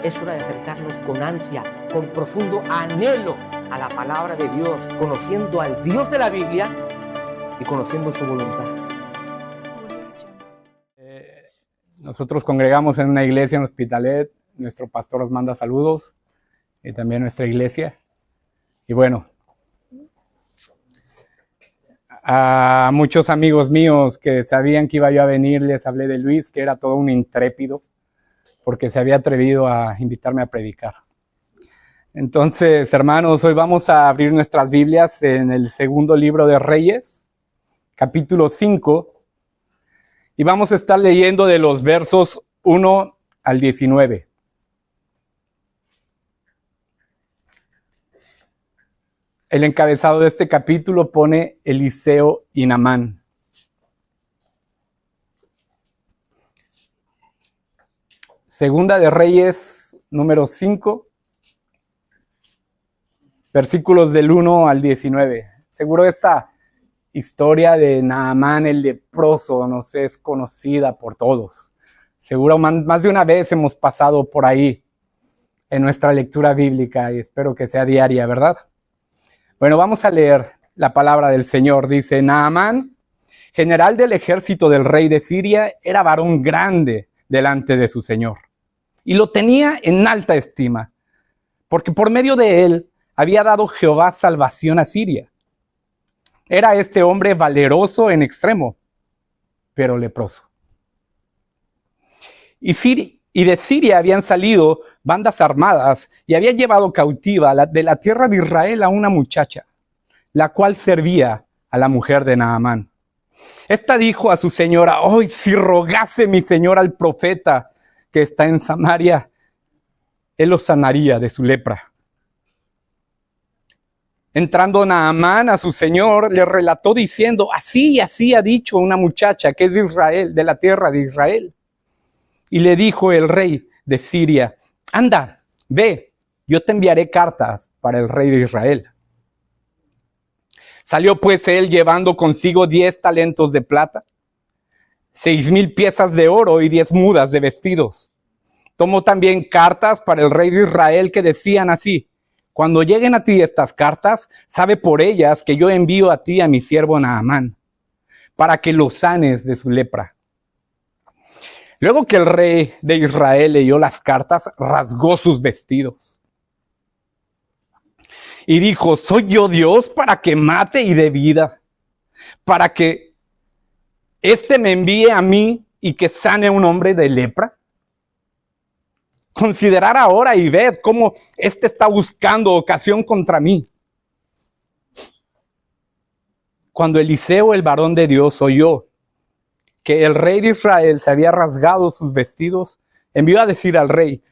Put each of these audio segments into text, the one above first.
Es hora de acercarnos con ansia, con profundo anhelo a la palabra de Dios, conociendo al Dios de la Biblia y conociendo su voluntad. Nosotros congregamos en una iglesia en Hospitalet. Nuestro pastor os manda saludos y también nuestra iglesia. Y bueno, a muchos amigos míos que sabían que iba yo a venir, les hablé de Luis, que era todo un intrépido, porque se había atrevido a invitarme a predicar. Entonces, hermanos, hoy vamos a abrir nuestras Biblias en el segundo libro de Reyes, capítulo 5, y vamos a estar leyendo de los versos 1 al 19. El encabezado de este capítulo pone Eliseo y Naamán. Segunda de Reyes, número 5, versículos del 1 al 19. Seguro esta historia de Naamán el leproso nos es conocida por todos. Seguro más de una vez hemos pasado por ahí en nuestra lectura bíblica y espero que sea diaria, ¿verdad? Bueno, vamos a leer la palabra del Señor. Dice: Naamán, general del ejército del rey de Siria, era varón grande delante de su señor, y lo tenía en alta estima, porque por medio de él había dado Jehová salvación a Siria. Era este hombre valeroso en extremo, pero leproso. Y de Siria habían salido bandas armadas y habían llevado cautiva de la tierra de Israel a una muchacha, la cual servía a la mujer de Naamán. Esta dijo a su señora: hoy si rogase mi señor al profeta que está en Samaria, él lo sanaría de su lepra. Entrando Naamán a su señor, le relató diciendo: así y así ha dicho una muchacha que es de Israel, de la tierra de Israel. Y le dijo el rey de Siria: anda, ve, yo te enviaré cartas para el rey de Israel. Salió pues él llevando consigo 10 talentos de plata, 6,000 piezas de oro y 10 mudas de vestidos. Tomó también cartas para el rey de Israel que decían así: cuando lleguen a ti estas cartas, sabe por ellas que yo envío a ti a mi siervo Naamán, para que lo sanes de su lepra. Luego que el rey de Israel leyó las cartas, rasgó sus vestidos y dijo: ¿soy yo Dios para que mate y dé vida? ¿Para que éste me envíe a mí y que sane a un hombre de lepra? Considerad ahora y ved cómo éste está buscando ocasión contra mí. Cuando Eliseo, el varón de Dios, oyó que el rey de Israel se había rasgado sus vestidos, envió a decir al rey: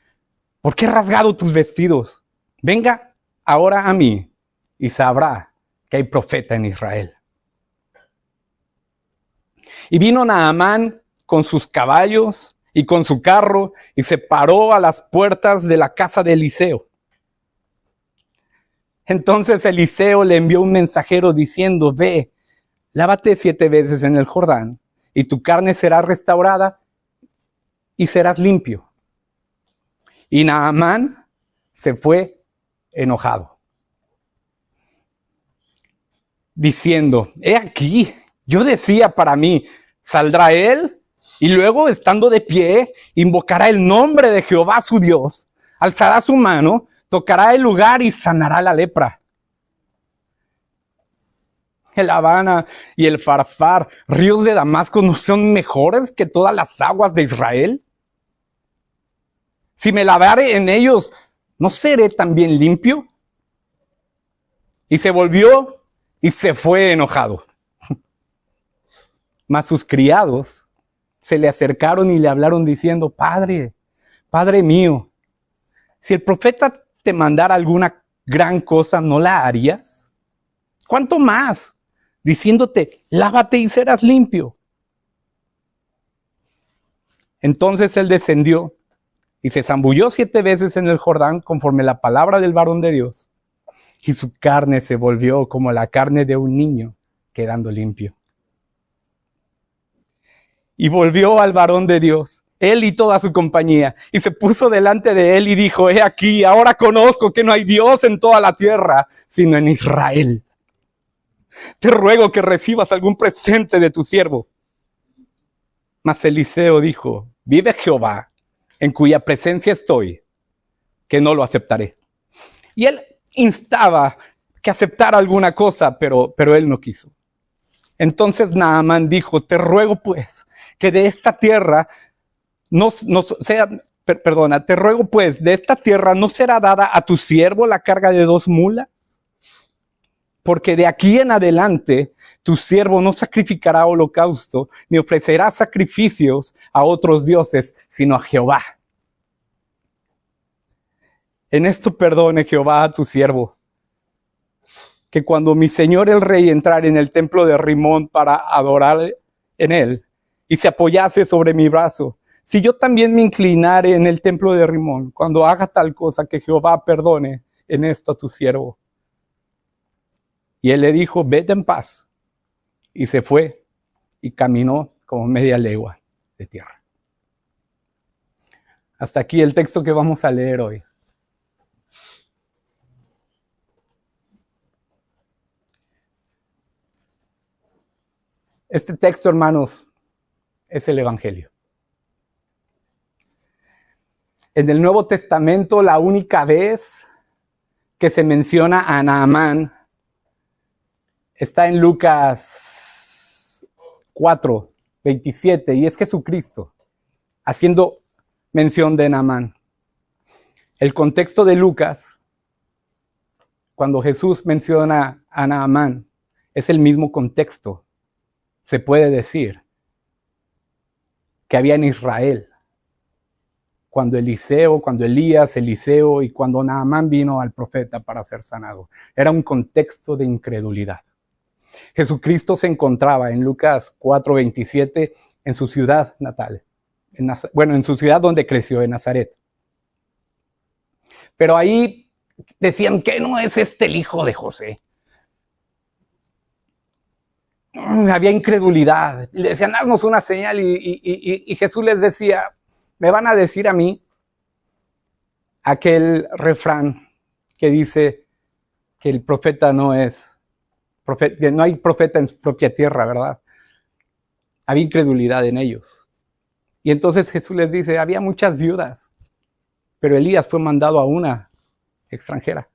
¿por qué has rasgado tus vestidos? Venga ahora a mí y sabrá que hay profeta en Israel. Y vino Naamán con sus caballos y con su carro, y se paró a las puertas de la casa de Eliseo. Entonces Eliseo le envió un mensajero diciendo: ve, lávate 7 veces en el Jordán, y tu carne será restaurada, y serás limpio. Y Naamán se fue enojado, diciendo: he aquí, yo decía para mí, ¿saldrá él? Y luego, estando de pie, invocará el nombre de Jehová su Dios, alzará su mano, tocará el lugar y sanará la lepra. El Habana y el Farfar, ríos de Damasco, ¿no son mejores que todas las aguas de Israel? Si me lavare en ellos, ¿no seré también limpio? Y se volvió y se fue enojado. Mas sus criados se le acercaron y le hablaron diciendo: Padre mío, si el profeta te mandara alguna gran cosa, ¿no la harías? ¿Cuánto más? Diciéndote: lávate y serás limpio. Entonces él descendió y se zambulló 7 veces en el Jordán conforme la palabra del varón de Dios, y su carne se volvió como la carne de un niño, quedando limpio. Y volvió al varón de Dios él y toda su compañía, y se puso delante de él y dijo: he aquí, ahora conozco que no hay Dios en toda la tierra, sino en Israel. Te ruego que recibas algún presente de tu siervo. Mas Eliseo dijo: vive Jehová, en cuya presencia estoy, que no lo aceptaré. Y él instaba que aceptara alguna cosa, pero él no quiso. Entonces Naamán dijo: te ruego pues que de esta tierra te ruego pues, de esta tierra no será dada a tu siervo la carga de 2 mulas, porque de aquí en adelante tu siervo no sacrificará holocausto, ni ofrecerá sacrificios a otros dioses, sino a Jehová. En esto perdone Jehová a tu siervo, que cuando mi señor el rey entrare en el templo de Rimón para adorar en él, y se apoyase sobre mi brazo, si yo también me inclinare en el templo de Rimón, cuando haga tal cosa, que Jehová perdone en esto a tu siervo. Y él le dijo: vete en paz. Y se fue y caminó como media legua de tierra. Hasta aquí el texto que vamos a leer hoy. Este texto, hermanos, es el Evangelio. En el Nuevo Testamento, la única vez que se menciona a Naamán está en Lucas 4:27, y es Jesucristo haciendo mención de Naamán. El contexto de Lucas, cuando Jesús menciona a Naamán, es el mismo contexto, se puede decir, que había en Israel. Cuando Elías, Eliseo y cuando Naamán vino al profeta para ser sanado. Era un contexto de incredulidad. Jesucristo se encontraba en Lucas 4:27 en su ciudad natal. En su ciudad donde creció, en Nazaret. Pero ahí decían: ¿qué no es este el hijo de José? Había incredulidad. Le decían: haznos una señal, y Jesús les decía: me van a decir a mí aquel refrán que dice que el profeta no es profeta, que no hay profeta en su propia tierra, ¿verdad? Había incredulidad en ellos. Y entonces Jesús les dice: había muchas viudas, pero Elías fue mandado a una extranjera.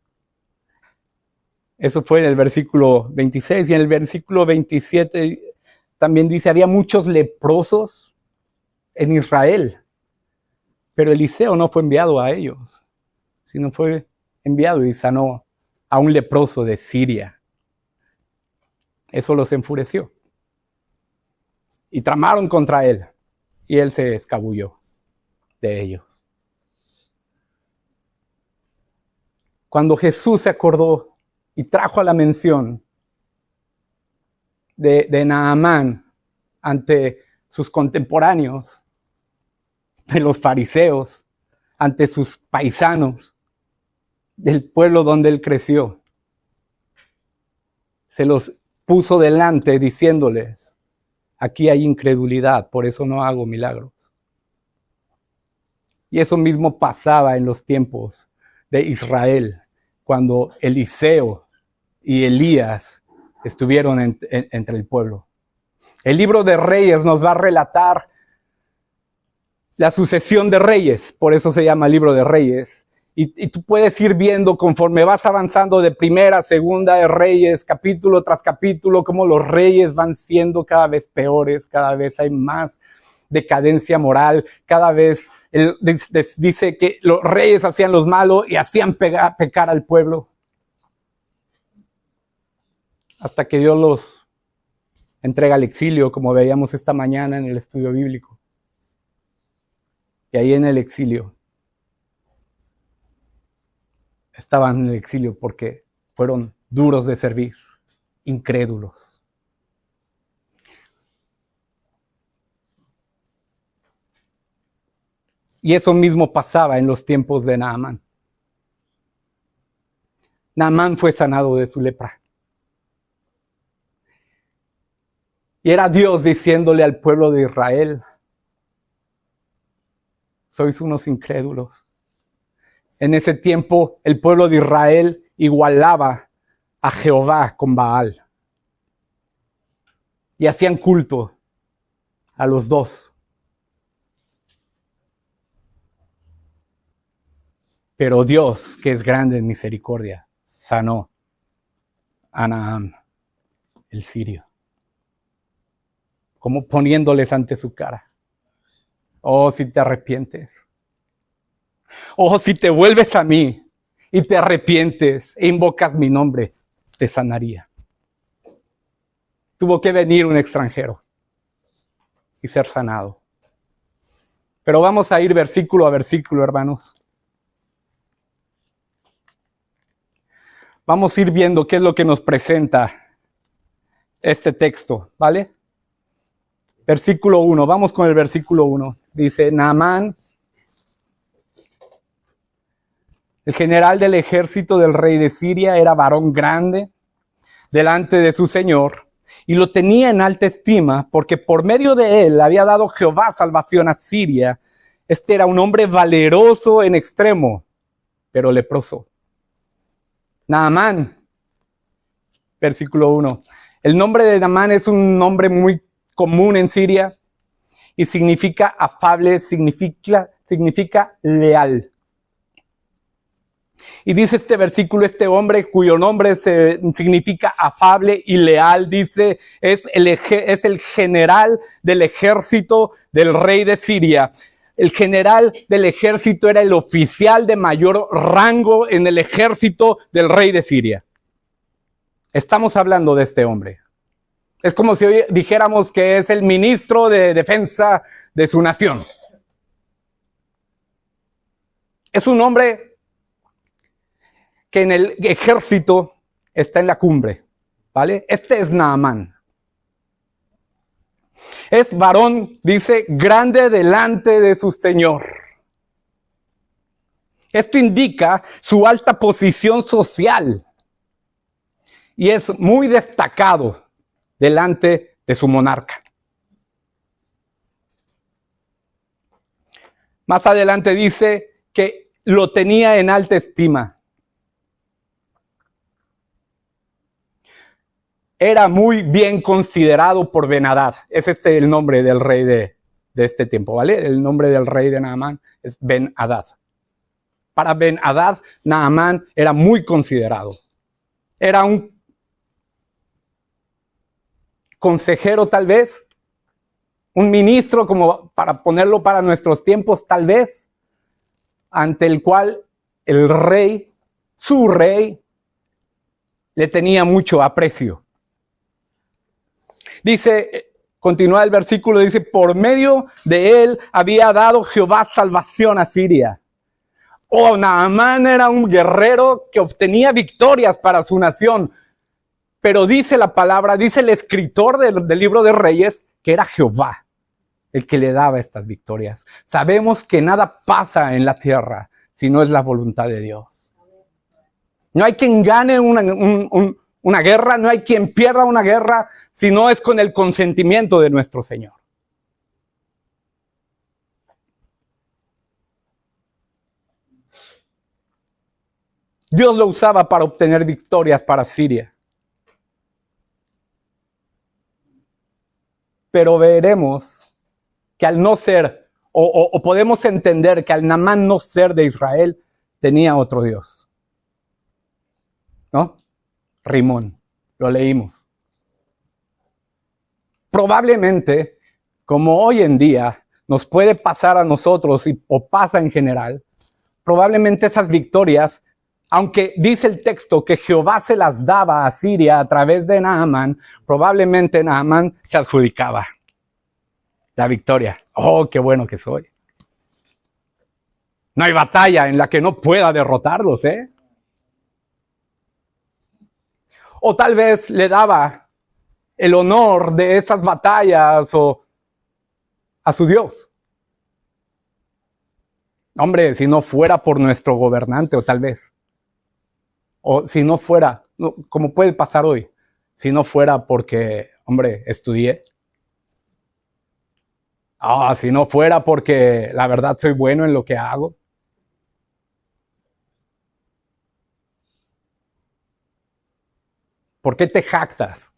Eso fue en el versículo 26, y en el versículo 27 también dice: había muchos leprosos en Israel, pero Eliseo no fue enviado a ellos, sino fue enviado y sanó a un leproso de Siria. Eso los enfureció. Y tramaron contra él, y él se escabulló de ellos. Cuando Jesús se acordó y trajo a la mención de Naamán ante sus contemporáneos, de los fariseos, ante sus paisanos, del pueblo donde él creció, se los puso delante diciéndoles: aquí hay incredulidad, por eso no hago milagros. Y eso mismo pasaba en los tiempos de Israel, cuando Eliseo y Elías estuvieron entre el pueblo. El libro de Reyes nos va a relatar la sucesión de reyes, por eso se llama libro de Reyes. Y tú puedes ir viendo conforme vas avanzando de primera, segunda de Reyes, capítulo tras capítulo, cómo los reyes van siendo cada vez peores, cada vez hay más decadencia moral, cada vez dice que los reyes hacían los malos y hacían pecar al pueblo. Hasta que Dios los entrega al exilio, como veíamos esta mañana en el estudio bíblico. Y ahí en el exilio, estaban en el exilio porque fueron duros de servir, incrédulos. Y eso mismo pasaba en los tiempos de Naamán. Naamán fue sanado de su lepra. Y era Dios diciéndole al pueblo de Israel: sois unos incrédulos. En ese tiempo el pueblo de Israel igualaba a Jehová con Baal. Y hacían culto a los dos. Pero Dios, que es grande en misericordia, sanó a Naamán, el sirio, como poniéndoles ante su cara. Oh, si te arrepientes. Oh, si te vuelves a mí y te arrepientes e invocas mi nombre, te sanaría. Tuvo que venir un extranjero y ser sanado. Pero vamos a ir versículo a versículo, hermanos. Vamos a ir viendo qué es lo que nos presenta este texto, ¿vale? Versículo 1, vamos con el versículo 1. Dice, Naamán, el general del ejército del rey de Siria, era varón grande delante de su señor, y lo tenía en alta estima, porque por medio de él había dado Jehová salvación a Siria. Este era un hombre valeroso en extremo, pero leproso. Naamán, versículo 1. El nombre de Naamán es un nombre muy común en Siria y significa afable, significa leal. Y dice este versículo, este hombre cuyo nombre significa afable y leal, dice, es el general del ejército del rey de Siria. El general del ejército era el oficial de mayor rango en el ejército del rey de Siria. Estamos hablando de este hombre. Es como si hoy dijéramos que es el ministro de defensa de su nación. Es un hombre que en el ejército está en la cumbre, ¿vale? Este es Naamán. Es varón, dice, grande delante de su señor. Esto indica su alta posición social y es muy destacado delante de su monarca. Más adelante dice que lo tenía en alta estima. Era muy bien considerado por Ben-Hadad. Es el nombre del rey de este tiempo, ¿vale? El nombre del rey de Naamán es Ben-Hadad. Para Ben-Hadad, Naamán era muy considerado. Era un consejero tal vez, un ministro como para ponerlo para nuestros tiempos tal vez, ante el cual el rey, su rey, le tenía mucho aprecio. Dice, continúa el versículo, dice, por medio de él había dado Jehová salvación a Siria. Oh, Naamán era un guerrero que obtenía victorias para su nación. Pero dice la palabra, dice el escritor del libro de Reyes, que era Jehová el que le daba estas victorias. Sabemos que nada pasa en la tierra si no es la voluntad de Dios. No hay quien gane una guerra, no hay quien pierda una guerra si no es con el consentimiento de nuestro Señor. Dios lo usaba para obtener victorias para Siria. Pero veremos que al no ser, o podemos entender que al Naamán no ser de Israel, tenía otro Dios. ¿No? Rimón, lo leímos. Probablemente, como hoy en día nos puede pasar a nosotros o pasa en general, probablemente esas victorias, aunque dice el texto que Jehová se las daba a Siria a través de Naamán, probablemente Naamán se adjudicaba la victoria. Oh, qué bueno que soy. No hay batalla en la que no pueda derrotarlos, ¿eh? O tal vez le daba el honor de esas batallas a su Dios. Hombre, si no fuera por nuestro gobernante, o tal vez. O si no fuera, como puede pasar hoy, si no fuera porque, hombre, estudié. Si no fuera porque la verdad soy bueno en lo que hago. ¿Por qué te jactas?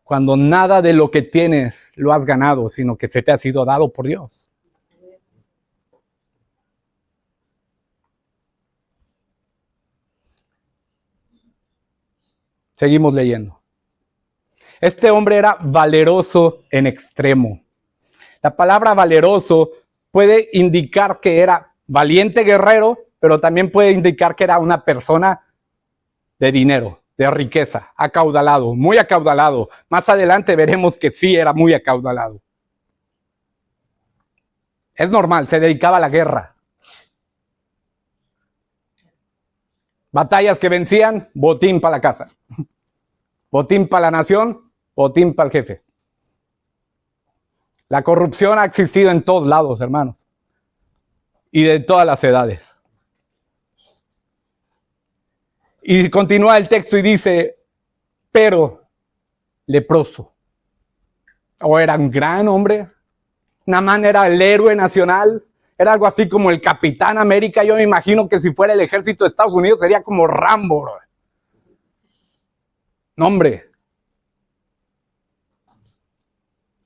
Cuando nada de lo que tienes lo has ganado, sino que se te ha sido dado por Dios. Seguimos leyendo. Este hombre era valeroso en extremo. La palabra valeroso puede indicar que era valiente guerrero, pero también puede indicar que era una persona de dinero, de riqueza, acaudalado, muy acaudalado. Más adelante veremos que sí era muy acaudalado. Es normal, se dedicaba a la guerra. Batallas que vencían, botín para la casa. Botín para la nación, botín para el jefe. La corrupción ha existido en todos lados, hermanos. Y de todas las edades. Y continúa el texto y dice, pero leproso. Era un gran hombre. Naamán era el héroe nacional. Era algo así como el Capitán América. Yo me imagino que si fuera el ejército de Estados Unidos sería como Rambo, bro. Nombre.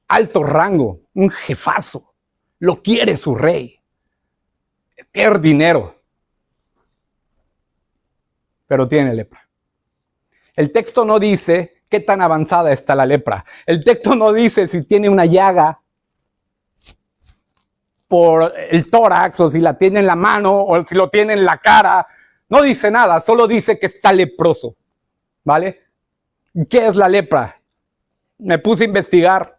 Alto rango. Un jefazo. Lo quiere su rey. Tiene dinero. Pero tiene lepra. El texto no dice qué tan avanzada está la lepra. El texto no dice si tiene una llaga por el tórax, o si la tiene en la mano, o si lo tiene en la cara. No dice nada, solo dice que está leproso. ¿Vale? ¿Qué es la lepra? Me puse a investigar.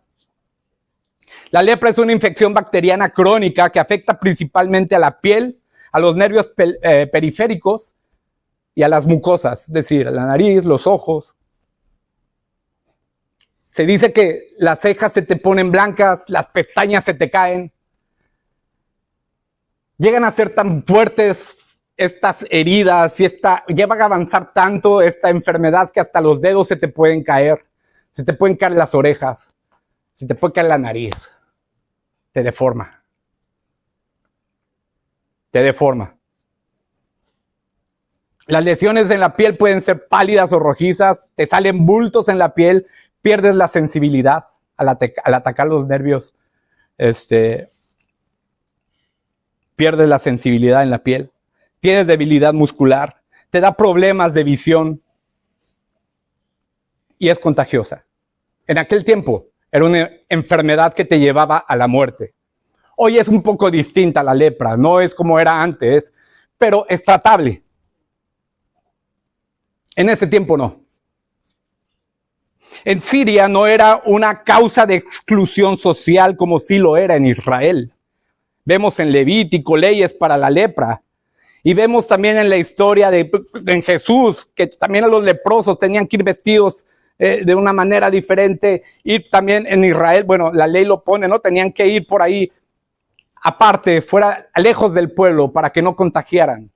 La lepra es una infección bacteriana crónica que afecta principalmente a la piel, a los nervios periféricos y a las mucosas, es decir, a la nariz, los ojos. Se dice que las cejas se te ponen blancas, las pestañas se te caen. Llegan a ser tan fuertes estas heridas y llevan a avanzar tanto esta enfermedad que hasta los dedos se te pueden caer. Se te pueden caer las orejas, se te puede caer la nariz. Te deforma. Te deforma. Las lesiones en la piel pueden ser pálidas o rojizas, te salen bultos en la piel, pierdes la sensibilidad al atacar los nervios. Pierdes la sensibilidad en la piel, tienes debilidad muscular, te da problemas de visión y es contagiosa. En aquel tiempo era una enfermedad que te llevaba a la muerte. Hoy es un poco distinta la lepra, no es como era antes, pero es tratable. En ese tiempo no. En Siria no era una causa de exclusión social como sí lo era en Israel. Vemos en Levítico leyes para la lepra. Y vemos también en la historia en Jesús que también a los leprosos tenían que ir vestidos de una manera diferente. Y también en Israel, bueno, la ley lo pone, ¿no? Tenían que ir por ahí aparte, fuera, lejos del pueblo, para que no contagiaran.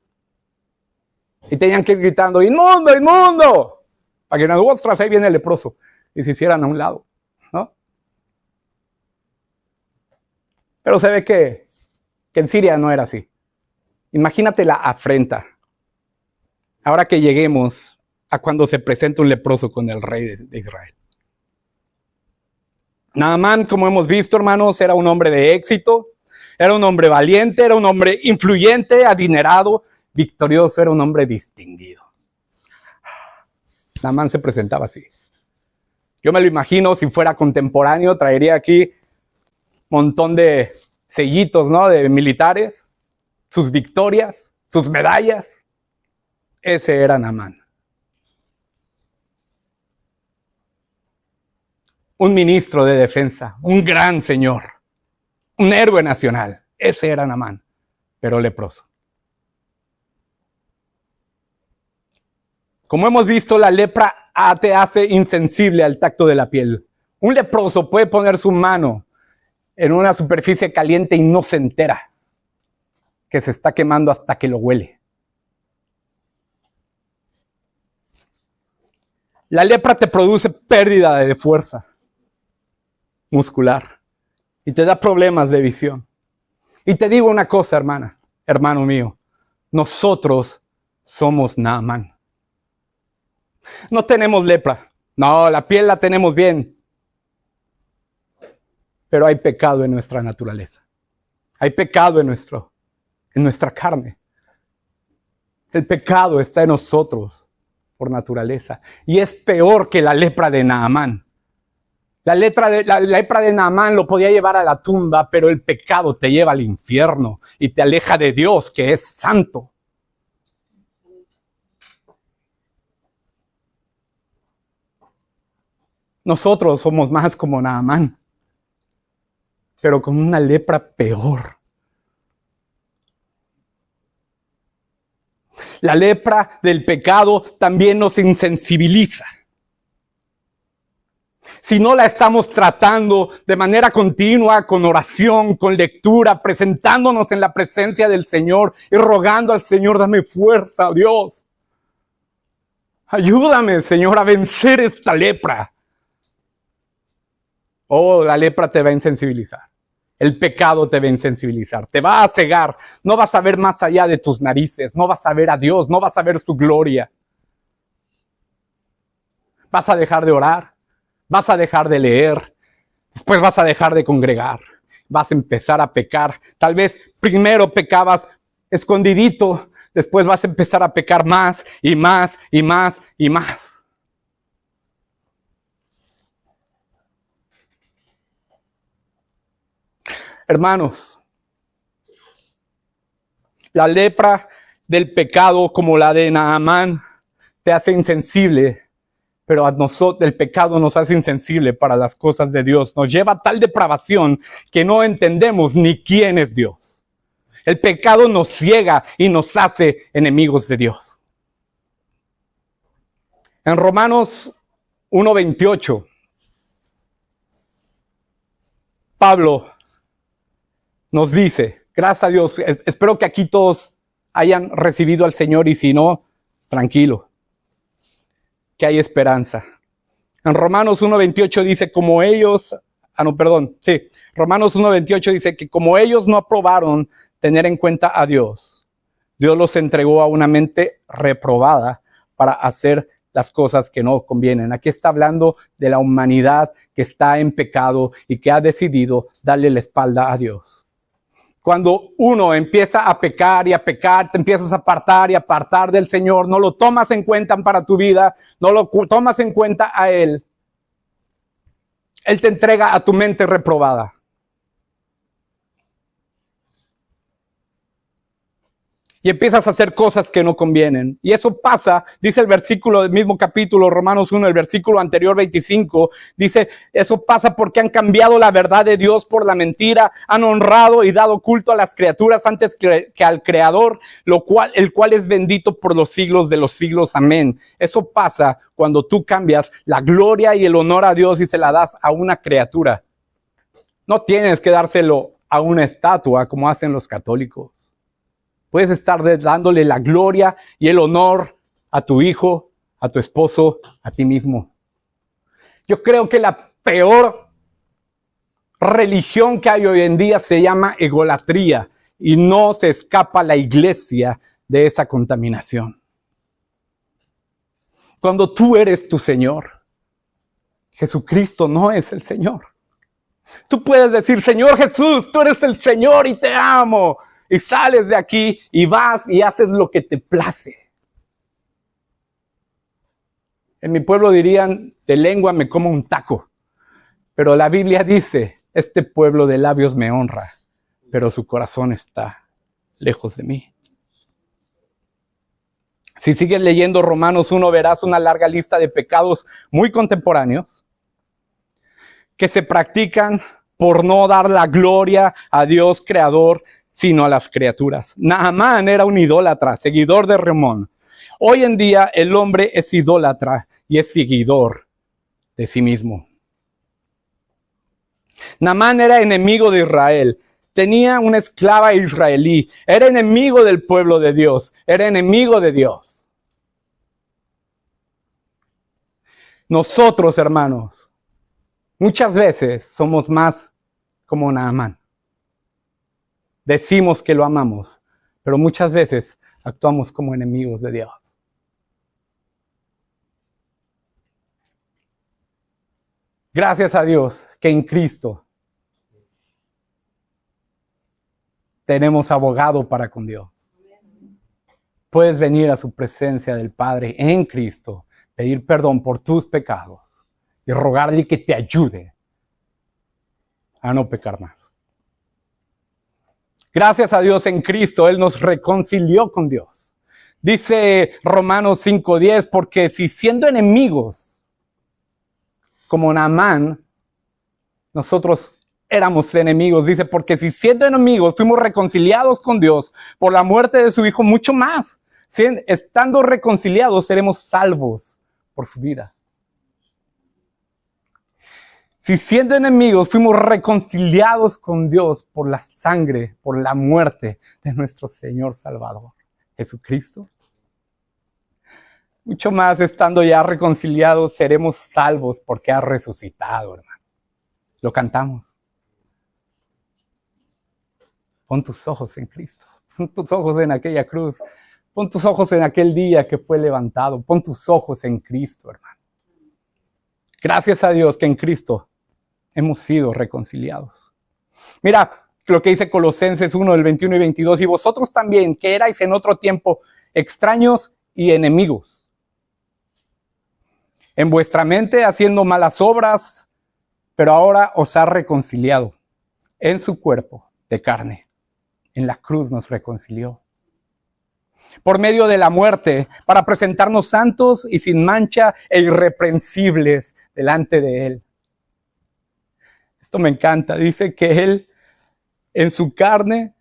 Y tenían que ir gritando, ¡inmundo, inmundo! Para que no, ostras, ahí viene el leproso. Y se hicieran a un lado, ¿no? Pero se ve que en Siria no era así. Imagínate la afrenta. Ahora que lleguemos a cuando se presenta un leproso con el rey de Israel. Naamán, como hemos visto, hermanos, era un hombre de éxito, era un hombre valiente, era un hombre influyente, adinerado, victorioso, era un hombre distinguido. Naamán se presentaba así. Yo me lo imagino, si fuera contemporáneo, traería aquí un montón de sellitos, ¿no? De militares, sus victorias, sus medallas. Ese era Naamán. Un ministro de defensa, un gran señor, un héroe nacional. Ese era Naamán, pero leproso. Como hemos visto, la lepra te hace insensible al tacto de la piel. Un leproso puede poner su mano en una superficie caliente y no se entera que se está quemando hasta que lo huele. La lepra te produce pérdida de fuerza muscular, y te da problemas de visión. Y te digo una cosa, hermano mío, nosotros somos Naamán. No tenemos lepra, no, la piel la tenemos bien, pero hay pecado en nuestra naturaleza. Hay pecado en nuestra carne. El pecado está en nosotros por naturaleza. Y es peor que la lepra de Naamán. La lepra de Naamán lo podía llevar a la tumba, pero el pecado te lleva al infierno y te aleja de Dios, que es santo. Nosotros somos más como Naamán, pero con una lepra peor. La lepra del pecado también nos insensibiliza. Si no la estamos tratando de manera continua, con oración, con lectura, presentándonos en la presencia del Señor y rogando al Señor, dame fuerza, Dios. Ayúdame, Señor, a vencer esta lepra. Oh, la lepra te va a insensibilizar. El pecado te va a insensibilizar, te va a cegar. No vas a ver más allá de tus narices, no vas a ver a Dios, no vas a ver su gloria. Vas a dejar de orar, vas a dejar de leer, después vas a dejar de congregar, vas a empezar a pecar. Tal vez primero pecabas escondidito, después vas a empezar a pecar más y más y más y más. Hermanos, la lepra del pecado como la de Naamán te hace insensible, pero a nosotros el pecado nos hace insensible para las cosas de Dios. Nos lleva a tal depravación que no entendemos ni quién es Dios. El pecado nos ciega y nos hace enemigos de Dios. En Romanos 1:28, Pablo nos dice, gracias a Dios, espero que aquí todos hayan recibido al Señor y si no, tranquilo, que hay esperanza. En Romanos 1:28 dice, Romanos 1:28 dice que como ellos no aprobaron tener en cuenta a Dios, Dios los entregó a una mente reprobada para hacer las cosas que no convienen. Aquí está hablando de la humanidad que está en pecado y que ha decidido darle la espalda a Dios. Cuando uno empieza a pecar y a pecar, te empiezas a apartar y apartar del Señor, no lo tomas en cuenta para tu vida, no lo tomas en cuenta a Él. Él te entrega a tu mente reprobada. Y empiezas a hacer cosas que no convienen. Y eso pasa, dice el versículo del mismo capítulo, Romanos 1, el versículo anterior 25, dice, eso pasa porque han cambiado la verdad de Dios por la mentira, han honrado y dado culto a las criaturas antes que al Creador, el cual es bendito por los siglos de los siglos. Amén. Eso pasa cuando tú cambias la gloria y el honor a Dios y se la das a una criatura. No tienes que dárselo a una estatua como hacen los católicos. Puedes estar dándole la gloria y el honor a tu hijo, a tu esposo, a ti mismo. Yo creo que la peor religión que hay hoy en día se llama egolatría y no se escapa la iglesia de esa contaminación. Cuando tú eres tu Señor, Jesucristo no es el Señor. Tú puedes decir, Señor Jesús, tú eres el Señor y te amo. Y sales de aquí y vas y haces lo que te place. En mi pueblo dirían, de lengua me como un taco. Pero la Biblia dice, este pueblo de labios me honra, pero su corazón está lejos de mí. Si sigues leyendo Romanos 1, verás una larga lista de pecados muy contemporáneos que se practican por no dar la gloria a Dios creador, sino a las criaturas. Naamán era un idólatra, seguidor de Remón. Hoy en día el hombre es idólatra y es seguidor de sí mismo. Naamán era enemigo de Israel. Tenía una esclava israelí. Era enemigo del pueblo de Dios. Era enemigo de Dios. Nosotros, hermanos, muchas veces somos más como Naamán. Decimos que lo amamos, pero muchas veces actuamos como enemigos de Dios. Gracias a Dios que en Cristo tenemos abogado para con Dios. Puedes venir a su presencia del Padre en Cristo, pedir perdón por tus pecados y rogarle que te ayude a no pecar más. Gracias a Dios en Cristo, Él nos reconcilió con Dios. Dice Romanos 5:10, porque si siendo enemigos, como Naamán, nosotros éramos enemigos. Dice, porque si siendo enemigos fuimos reconciliados con Dios por la muerte de su Hijo, mucho más. Estando reconciliados, seremos salvos por su vida. Si siendo enemigos fuimos reconciliados con Dios por la sangre, por la muerte de nuestro Señor Salvador, Jesucristo, mucho más estando ya reconciliados, seremos salvos porque ha resucitado, hermano. Lo cantamos. Pon tus ojos en Cristo. Pon tus ojos en aquella cruz. Pon tus ojos en aquel día que fue levantado. Pon tus ojos en Cristo, hermano. Gracias a Dios que en Cristo hemos sido reconciliados. Mira lo que dice Colosenses 1, del 21 y 22. Y vosotros también, que erais en otro tiempo extraños y enemigos, en vuestra mente haciendo malas obras, pero ahora os ha reconciliado en su cuerpo de carne. En la cruz nos reconcilió. Por medio de la muerte, para presentarnos santos y sin mancha e irreprensibles delante de Él. Esto me encanta. Dice que Él en su carne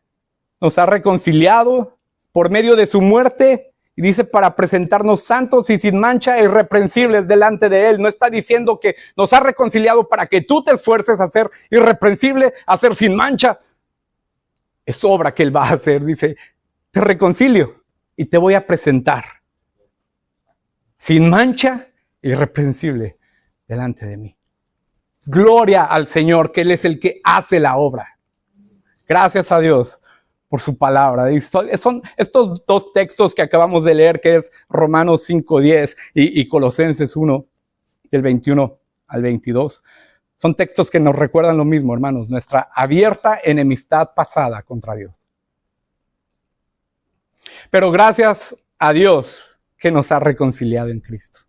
nos ha reconciliado por medio de su muerte. Y dice para presentarnos santos y sin mancha e irreprensibles delante de Él. No está diciendo que nos ha reconciliado para que tú te esfuerces a ser irreprensible, a ser sin mancha. Es obra que Él va a hacer. Dice, te reconcilio y te voy a presentar sin mancha e irreprensible delante de mí. Gloria al Señor, que Él es el que hace la obra. Gracias a Dios por su palabra. Son estos dos textos que acabamos de leer, que es Romanos 5:10 y Colosenses 1, del 21 al 22. Son textos que nos recuerdan lo mismo, hermanos, nuestra abierta enemistad pasada contra Dios. Pero gracias a Dios que nos ha reconciliado en Cristo.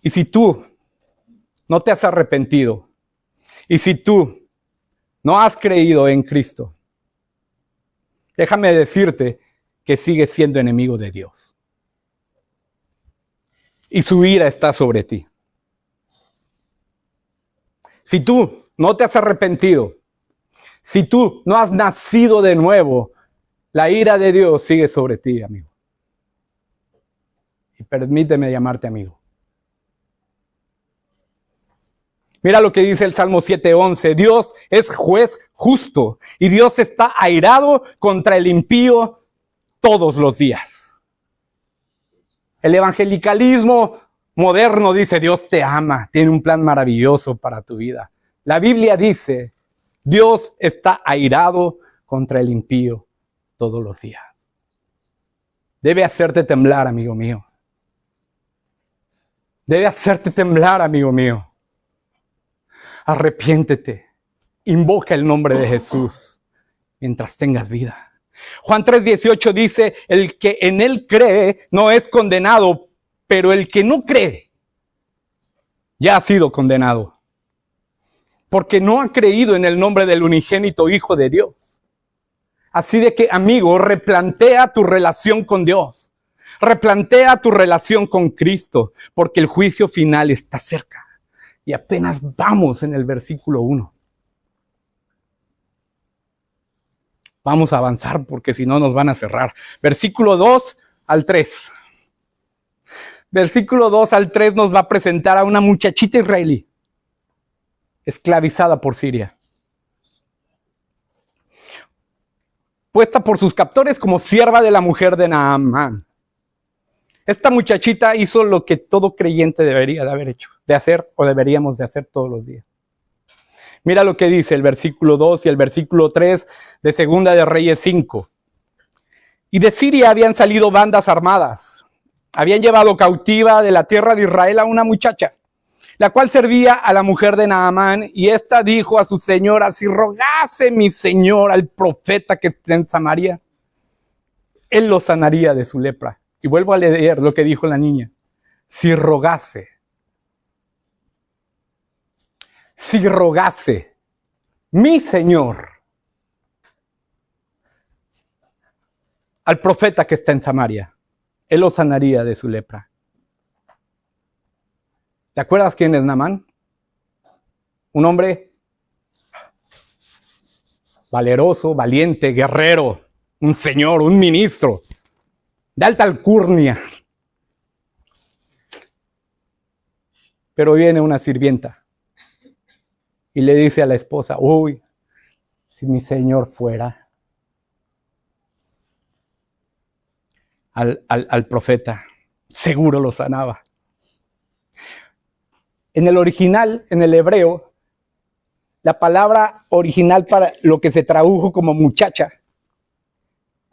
Y si tú no te has arrepentido, y si tú no has creído en Cristo, déjame decirte que sigues siendo enemigo de Dios. Y su ira está sobre ti. Si tú no te has arrepentido, si tú no has nacido de nuevo, la ira de Dios sigue sobre ti, amigo. Y permíteme llamarte amigo. Mira lo que dice el Salmo 7:11. Dios es juez justo y Dios está airado contra el impío todos los días. El evangelicalismo moderno dice, Dios te ama, tiene un plan maravilloso para tu vida. La Biblia dice, Dios está airado contra el impío todos los días. Debe hacerte temblar, amigo mío. Debe hacerte temblar, amigo mío. Arrepiéntete, invoca el nombre de Jesús mientras tengas vida. Juan 3:18 dice, el que en Él cree no es condenado, pero el que no cree ya ha sido condenado, porque no ha creído en el nombre del unigénito Hijo de Dios. Así de que, amigo, replantea tu relación con Dios, replantea tu relación con Cristo, porque el juicio final está cerca. Y apenas vamos en el versículo 1. Vamos a avanzar porque si no nos van a cerrar. Versículo 2 al 3. Versículo 2 al 3 nos va a presentar a una muchachita israelí, esclavizada por Siria. Puesta por sus captores como sierva de la mujer de Naamán. Esta muchachita hizo lo que todo creyente debería de haber hecho, de hacer o deberíamos de hacer todos los días. Mira lo que dice el versículo 2 y el versículo 3 de Segunda de Reyes 5. Y de Siria habían salido bandas armadas. Habían llevado cautiva de la tierra de Israel a una muchacha, la cual servía a la mujer de Naamán, y ésta dijo a su señora: si rogase mi señor al profeta que está en Samaria, él lo sanaría de su lepra. Y vuelvo a leer lo que dijo la niña: si rogase mi señor al profeta que está en Samaria, él lo sanaría de su lepra. ¿Te acuerdas quién es Naamán? Un hombre valeroso, valiente, guerrero, un señor, un ministro de alta alcurnia. Pero viene una sirvienta y le dice a la esposa: uy, si mi señor fuera al profeta, seguro lo sanaba. En el original, en el hebreo, la palabra original para lo que se tradujo como muchacha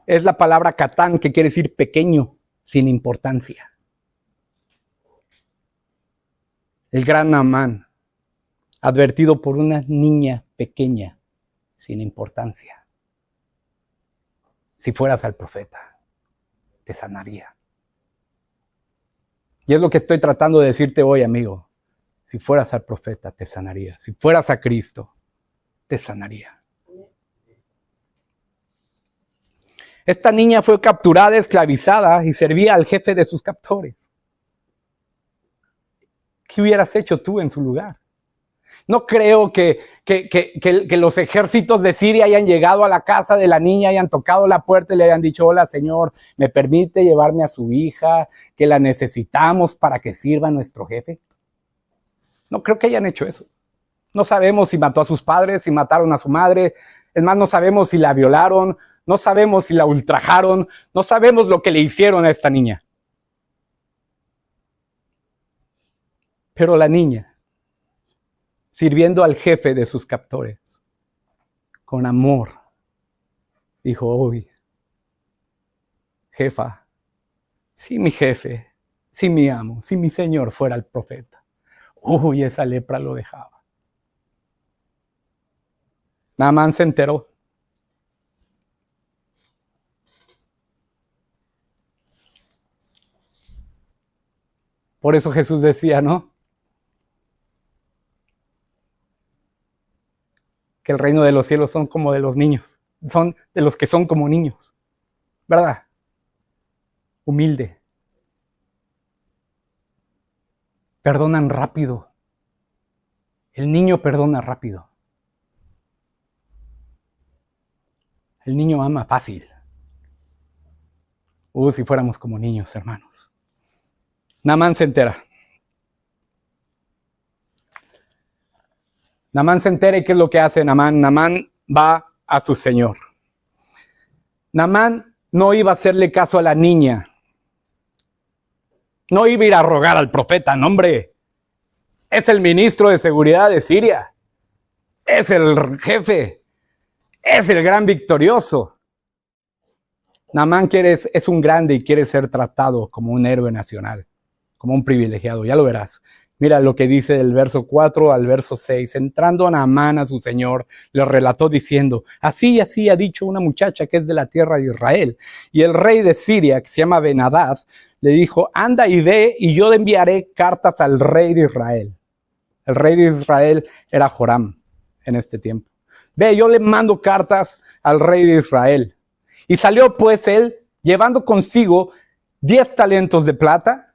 es la palabra katán, que quiere decir pequeño, sin importancia. El gran Naamán, advertido por una niña pequeña, sin importancia: si fueras al profeta, te sanaría. Y es lo que estoy tratando de decirte hoy, amigo. Si fueras al profeta, te sanaría. Si fueras a Cristo, te sanaría. Esta niña fue capturada, esclavizada y servía al jefe de sus captores. ¿Qué hubieras hecho tú en su lugar? No creo que los ejércitos de Siria hayan llegado a la casa de la niña, hayan tocado la puerta y le hayan dicho: hola, señor, ¿me permite llevarme a su hija, que la necesitamos para que sirva a nuestro jefe? No creo que hayan hecho eso. No sabemos si mató a sus padres, si mataron a su madre. Es más, no sabemos si la violaron, no sabemos si la ultrajaron, no sabemos lo que le hicieron a esta niña. Pero la niña, sirviendo al jefe de sus captores, con amor, dijo: uy, jefa, si mi jefe, si mi amo, si mi señor fuera el profeta, uy, esa lepra lo dejaba. Naamán se enteró. Por eso Jesús decía, ¿no?, que el reino de los cielos son como de los niños, son de los que son como niños, ¿verdad? Humilde. Perdonan rápido. El niño perdona rápido. El niño ama fácil. Si fuéramos como niños, hermanos. Naamán se entera. Naamán se entera, y ¿qué es lo que hace Naamán? Naamán va a su señor. Naamán no iba a hacerle caso a la niña. No iba a ir a rogar al profeta, no, hombre. Es el ministro de seguridad de Siria. Es el jefe. Es el gran victorioso. Naamán es un grande y quiere ser tratado como un héroe nacional, como un privilegiado, ya lo verás. Mira lo que dice del verso 4 al verso 6. Entrando Naamán a su señor, le relató diciendo: así y así ha dicho una muchacha que es de la tierra de Israel. Y el rey de Siria, que se llama Ben-Hadad, le dijo: anda y ve, y yo le enviaré cartas al rey de Israel. El rey de Israel era Joram en este tiempo. Ve, yo le mando cartas al rey de Israel. Y salió pues él, llevando consigo 10 talentos de plata,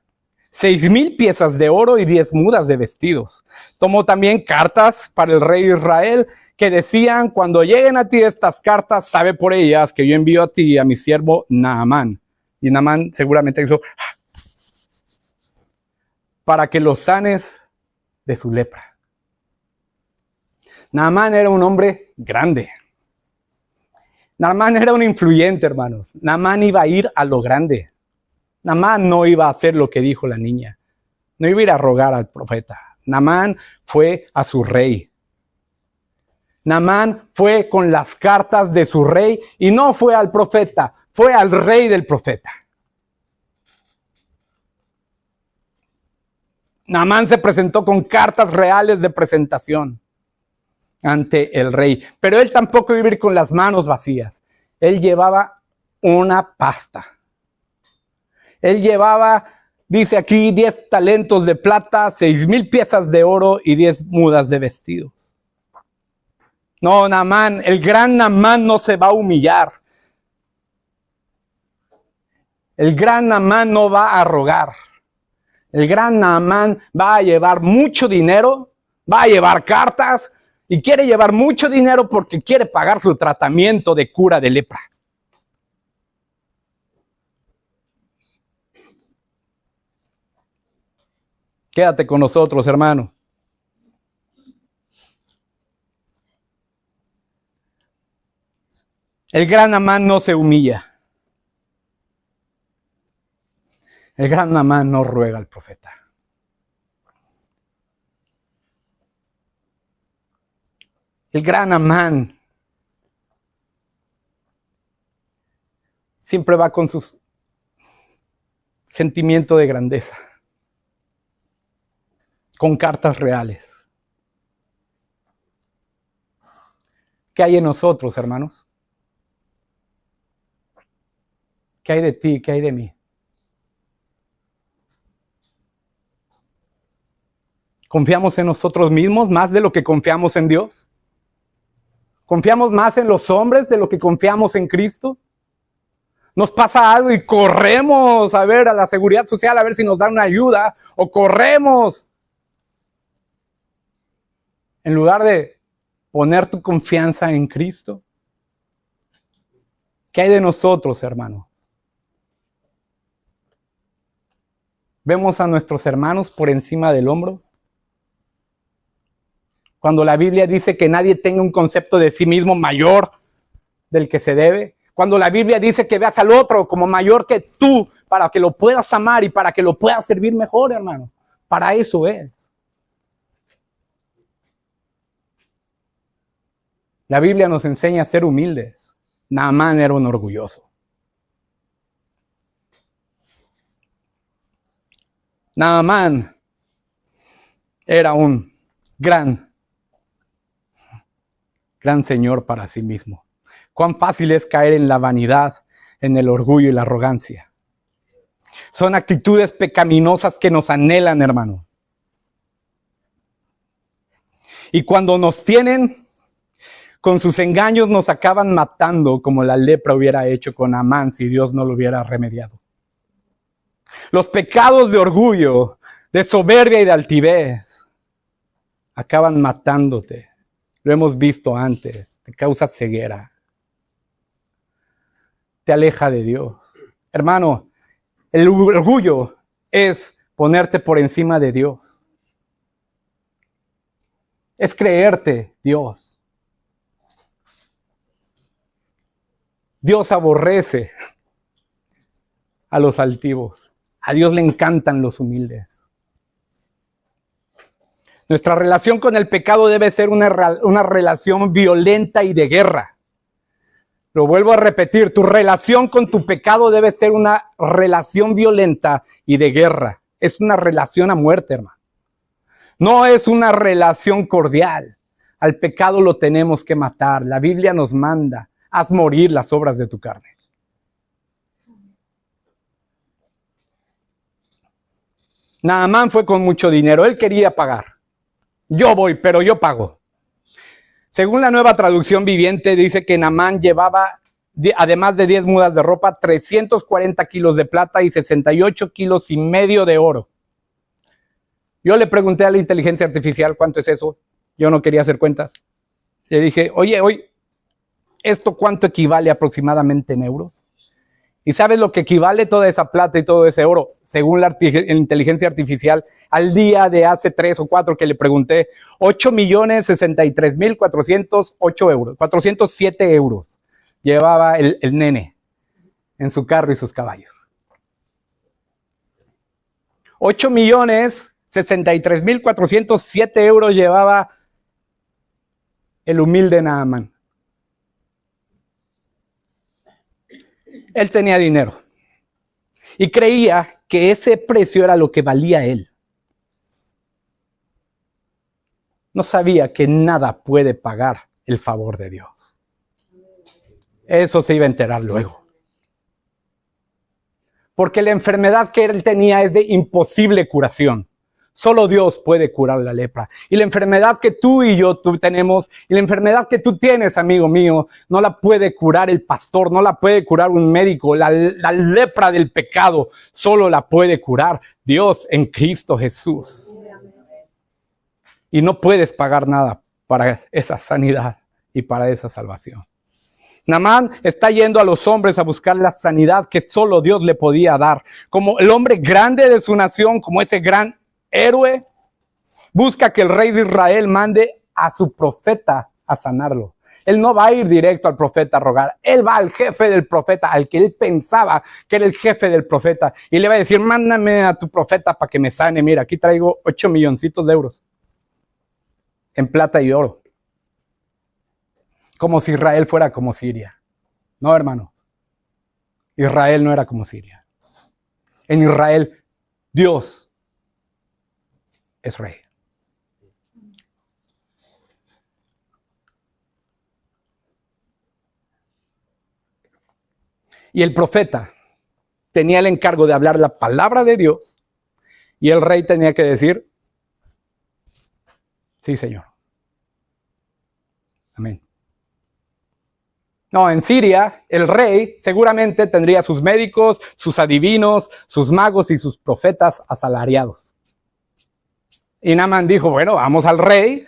6,000 piezas de oro y 10 mudas de vestidos. Tomó también cartas para el rey de Israel que decían: cuando lleguen a ti estas cartas, sabe por ellas que yo envío a ti y a mi siervo Naamán. Y Naamán seguramente hizo: para que lo sanes de su lepra. Naamán era un hombre grande. Naamán era un influyente, hermanos. Naamán iba a ir a lo grande. Naamán no iba a hacer lo que dijo la niña. No iba a ir a rogar al profeta. Naamán fue a su rey. Naamán fue con las cartas de su rey y no fue al profeta, fue al rey del profeta. Naamán se presentó con cartas reales de presentación ante el rey, pero él tampoco iba a ir con las manos vacías. Él llevaba una pasta. Él llevaba, dice aquí, 10 talentos de plata, 6,000 piezas de oro y 10 mudas de vestidos. No, Naamán, el gran Naamán no se va a humillar. El gran Naamán no va a rogar. El gran Naamán va a llevar mucho dinero, va a llevar cartas y quiere llevar mucho dinero porque quiere pagar su tratamiento de cura de lepra. Quédate con nosotros, hermano. El gran Naamán no se humilla. El gran Naamán no ruega al profeta. El gran Naamán siempre va con su sentimiento de grandeza, con cartas reales. ¿Qué hay en nosotros, hermanos? ¿Qué hay de ti? ¿Qué hay de mí? ¿Confiamos en nosotros mismos más de lo que confiamos en Dios? ¿Confiamos más en los hombres de lo que confiamos en Cristo? Nos pasa algo y corremos a ver a la seguridad social a ver si nos dan una ayuda, o corremos en lugar de poner tu confianza en Cristo. ¿Qué hay de nosotros, hermano? ¿Vemos a nuestros hermanos por encima del hombro? Cuando la Biblia dice que nadie tenga un concepto de sí mismo mayor del que se debe. Cuando la Biblia dice que veas al otro como mayor que tú para que lo puedas amar y para que lo puedas servir mejor, hermano. Para eso es. La Biblia nos enseña a ser humildes. Naamán era un orgulloso. Naamán era un gran señor para sí mismo. Cuán fácil es caer en la vanidad, en el orgullo y la arrogancia. Son actitudes pecaminosas que nos anhelan, hermano. Y cuando nos tienen, con sus engaños nos acaban matando, como la lepra hubiera hecho con Naamán si Dios no lo hubiera remediado. Los pecados de orgullo, de soberbia y de altivez acaban matándote. Lo hemos visto antes. Te causa ceguera. Te aleja de Dios. Hermano, el orgullo es ponerte por encima de Dios. Es creerte Dios. Dios aborrece a los altivos. A Dios le encantan los humildes. Nuestra relación con el pecado debe ser una relación violenta y de guerra. Lo vuelvo a repetir, tu relación con tu pecado debe ser una relación violenta y de guerra. Es una relación a muerte, hermano. No es una relación cordial. Al pecado lo tenemos que matar. La Biblia nos manda, haz morir las obras de tu carne. Naamán fue con mucho dinero, él quería pagar. Yo voy, pero yo pago. Según la Nueva Traducción Viviente, dice que Naamán llevaba, además de 10 mudas de ropa, 340 kilos de plata y 68 kilos y medio de oro. Yo le pregunté a la inteligencia artificial cuánto es eso. Yo no quería hacer cuentas. Le dije, oye, ¿esto cuánto equivale aproximadamente en euros? ¿Y sabes lo que equivale toda esa plata y todo ese oro? Según la inteligencia artificial, al día de hace 3 o 4 que le pregunté, 8.063.408 euros, 407 euros llevaba el nene en su carro y sus caballos. $8,063,407 euros llevaba el humilde Naamán. Él tenía dinero y creía que ese precio era lo que valía él. No sabía que nada puede pagar el favor de Dios. Eso se iba a enterar luego. Porque la enfermedad que él tenía es de imposible curación. Solo Dios puede curar la lepra. Y la enfermedad que tú y yo tenemos, y la enfermedad que tú tienes, amigo mío, no la puede curar el pastor, no la puede curar un médico. La lepra del pecado solo la puede curar Dios en Cristo Jesús. Y no puedes pagar nada para esa sanidad y para esa salvación. Naamán está yendo a los hombres a buscar la sanidad que solo Dios le podía dar. Como el hombre grande de su nación, como ese gran héroe, busca que el rey de Israel mande a su profeta a sanarlo. Él no va a ir directo al profeta a rogar. Él va al jefe del profeta, al que él pensaba que era el jefe del profeta. Y le va a decir, mándame a tu profeta para que me sane. Mira, aquí traigo 8 milloncitos de euros. En plata y oro. Como si Israel fuera como Siria. No, hermanos. Israel no era como Siria. En Israel, Dios es rey. Y el profeta tenía el encargo de hablar la palabra de Dios y el rey tenía que decir, sí, Señor. Amén. No, en Siria, el rey seguramente tendría sus médicos, sus adivinos, sus magos y sus profetas asalariados. Y Naamán dijo, bueno, vamos al rey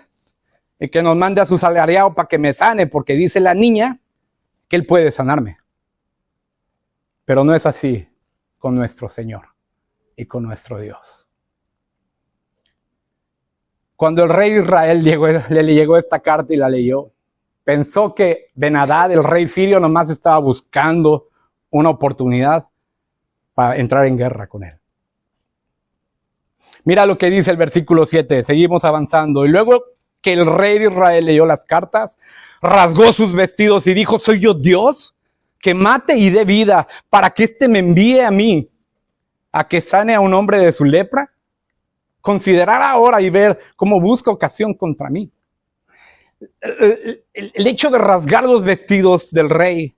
y que nos mande a su asalariado para que me sane, porque dice la niña que él puede sanarme. Pero no es así con nuestro Señor y con nuestro Dios. Cuando el rey de Israel le llegó esta carta y la leyó, pensó que Ben-Hadad, el rey sirio, nomás estaba buscando una oportunidad para entrar en guerra con él. Mira lo que dice el versículo 7, seguimos avanzando. Y luego que el rey de Israel leyó las cartas, rasgó sus vestidos y dijo, ¿soy yo Dios? Que mate y dé vida para que éste me envíe a mí, a que sane a un hombre de su lepra. Considerar ahora y ver cómo busca ocasión contra mí. El hecho de rasgar los vestidos del rey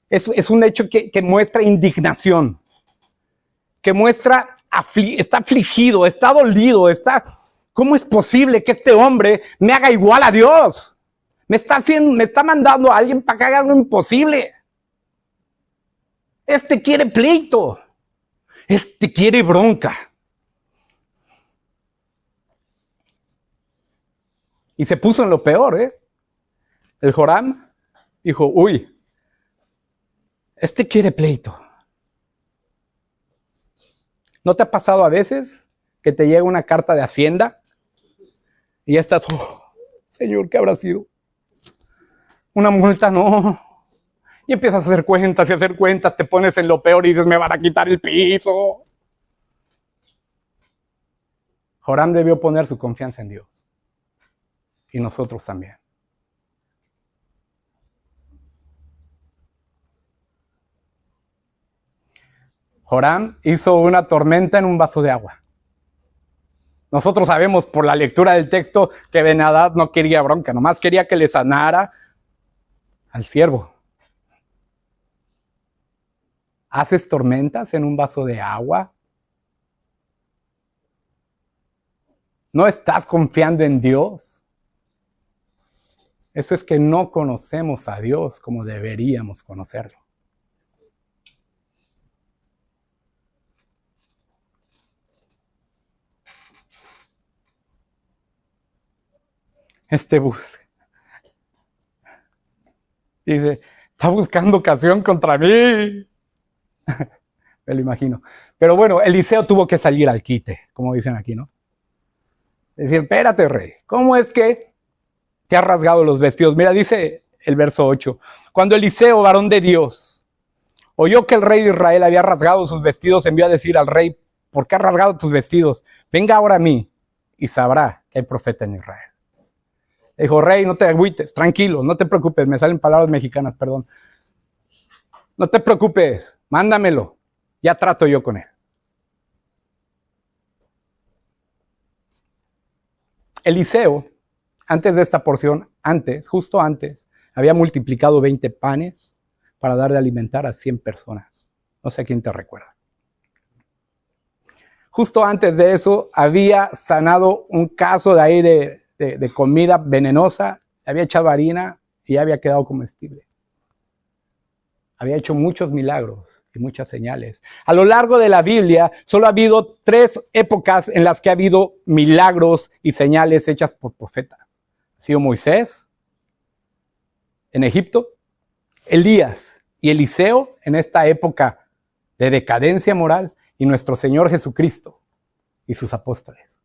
es un hecho que muestra indignación, que muestra, está afligido, está dolido, ¿cómo es posible que este hombre me haga igual a Dios? Me está mandando a alguien para que haga lo imposible. Este quiere pleito, este quiere bronca. Y se puso en lo peor, El Joram dijo, uy, este quiere pleito. ¿No te ha pasado a veces que te llega una carta de Hacienda y ya estás, Señor, ¿qué habrá sido? Una multa, no. Y empiezas a hacer cuentas, te pones en lo peor y dices, me van a quitar el piso. Joram debió poner su confianza en Dios. Y nosotros también. Joram hizo una tormenta en un vaso de agua. Nosotros sabemos por la lectura del texto que Ben-Hadad no quería bronca, nomás quería que le sanara al siervo. ¿Haces tormentas en un vaso de agua? ¿No estás confiando en Dios? Eso es que no conocemos a Dios como deberíamos conocerlo. Dice, está buscando ocasión contra mí. Me lo imagino. Pero bueno, Eliseo tuvo que salir al quite, como dicen aquí, ¿no? Decir, espérate, rey, ¿cómo es que te has rasgado los vestidos? Mira, dice el verso 8. Cuando Eliseo, varón de Dios, oyó que el rey de Israel había rasgado sus vestidos, envió a decir al rey, ¿por qué has rasgado tus vestidos? Venga ahora a mí y sabrá que hay profeta en Israel. Le dijo, rey, no te agüites, tranquilo, no te preocupes, me salen palabras mexicanas, perdón. No te preocupes, mándamelo, ya trato yo con él. Eliseo, antes de esta porción, justo antes, había multiplicado 20 panes para dar de alimentar a 100 personas. No sé quién te recuerda. Justo antes de eso, había sanado un caso de ahí de comida venenosa, había echado harina y ya había quedado comestible. Había hecho muchos milagros y muchas señales. A lo largo de la Biblia, solo ha habido 3 épocas en las que ha habido milagros y señales hechas por profetas. Ha sido Moisés en Egipto, Elías y Eliseo en esta época de decadencia moral, y nuestro Señor Jesucristo y sus apóstoles.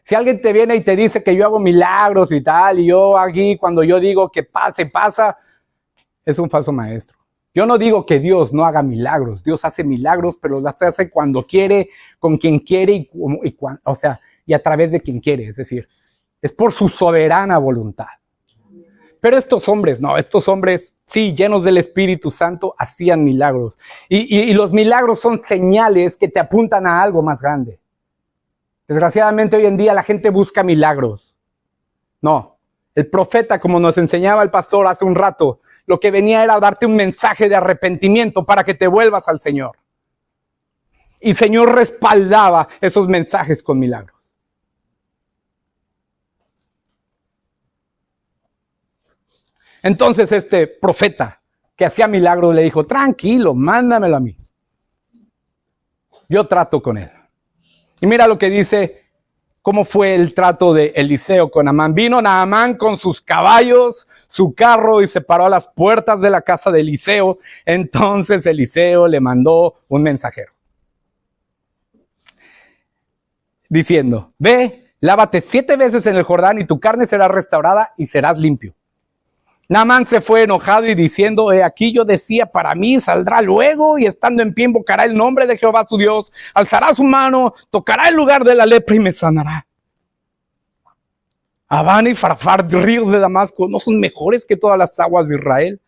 Si alguien te viene y te dice que yo hago milagros y tal, y yo aquí cuando yo digo que pasa, es un falso maestro. Yo no digo que Dios no haga milagros. Dios hace milagros, pero los hace cuando quiere, con quien quiere y a través de quien quiere. Es decir, es por su soberana voluntad. Pero estos hombres, sí, llenos del Espíritu Santo, hacían milagros. Y los milagros son señales que te apuntan a algo más grande. Desgraciadamente hoy en día la gente busca milagros. No, el profeta, como nos enseñaba el pastor hace un rato, lo que venía era darte un mensaje de arrepentimiento para que te vuelvas al Señor. Y el Señor respaldaba esos mensajes con milagros. Entonces este profeta que hacía milagros le dijo, tranquilo, mándamelo a mí. Yo trato con él. Y mira lo que dice, cómo fue el trato de Eliseo con Naamán. Vino Naamán con sus caballos, su carro, y se paró a las puertas de la casa de Eliseo. Entonces Eliseo le mandó un mensajero, diciendo, ve, lávate 7 veces en el Jordán y tu carne será restaurada y serás limpio. Naamán se fue enojado y diciendo, aquí yo decía, para mí saldrá luego y estando en pie invocará el nombre de Jehová su Dios, alzará su mano, tocará el lugar de la lepra y me sanará. Abana y Farfar, ríos de Damasco, ¿no son mejores que todas las aguas de Israel?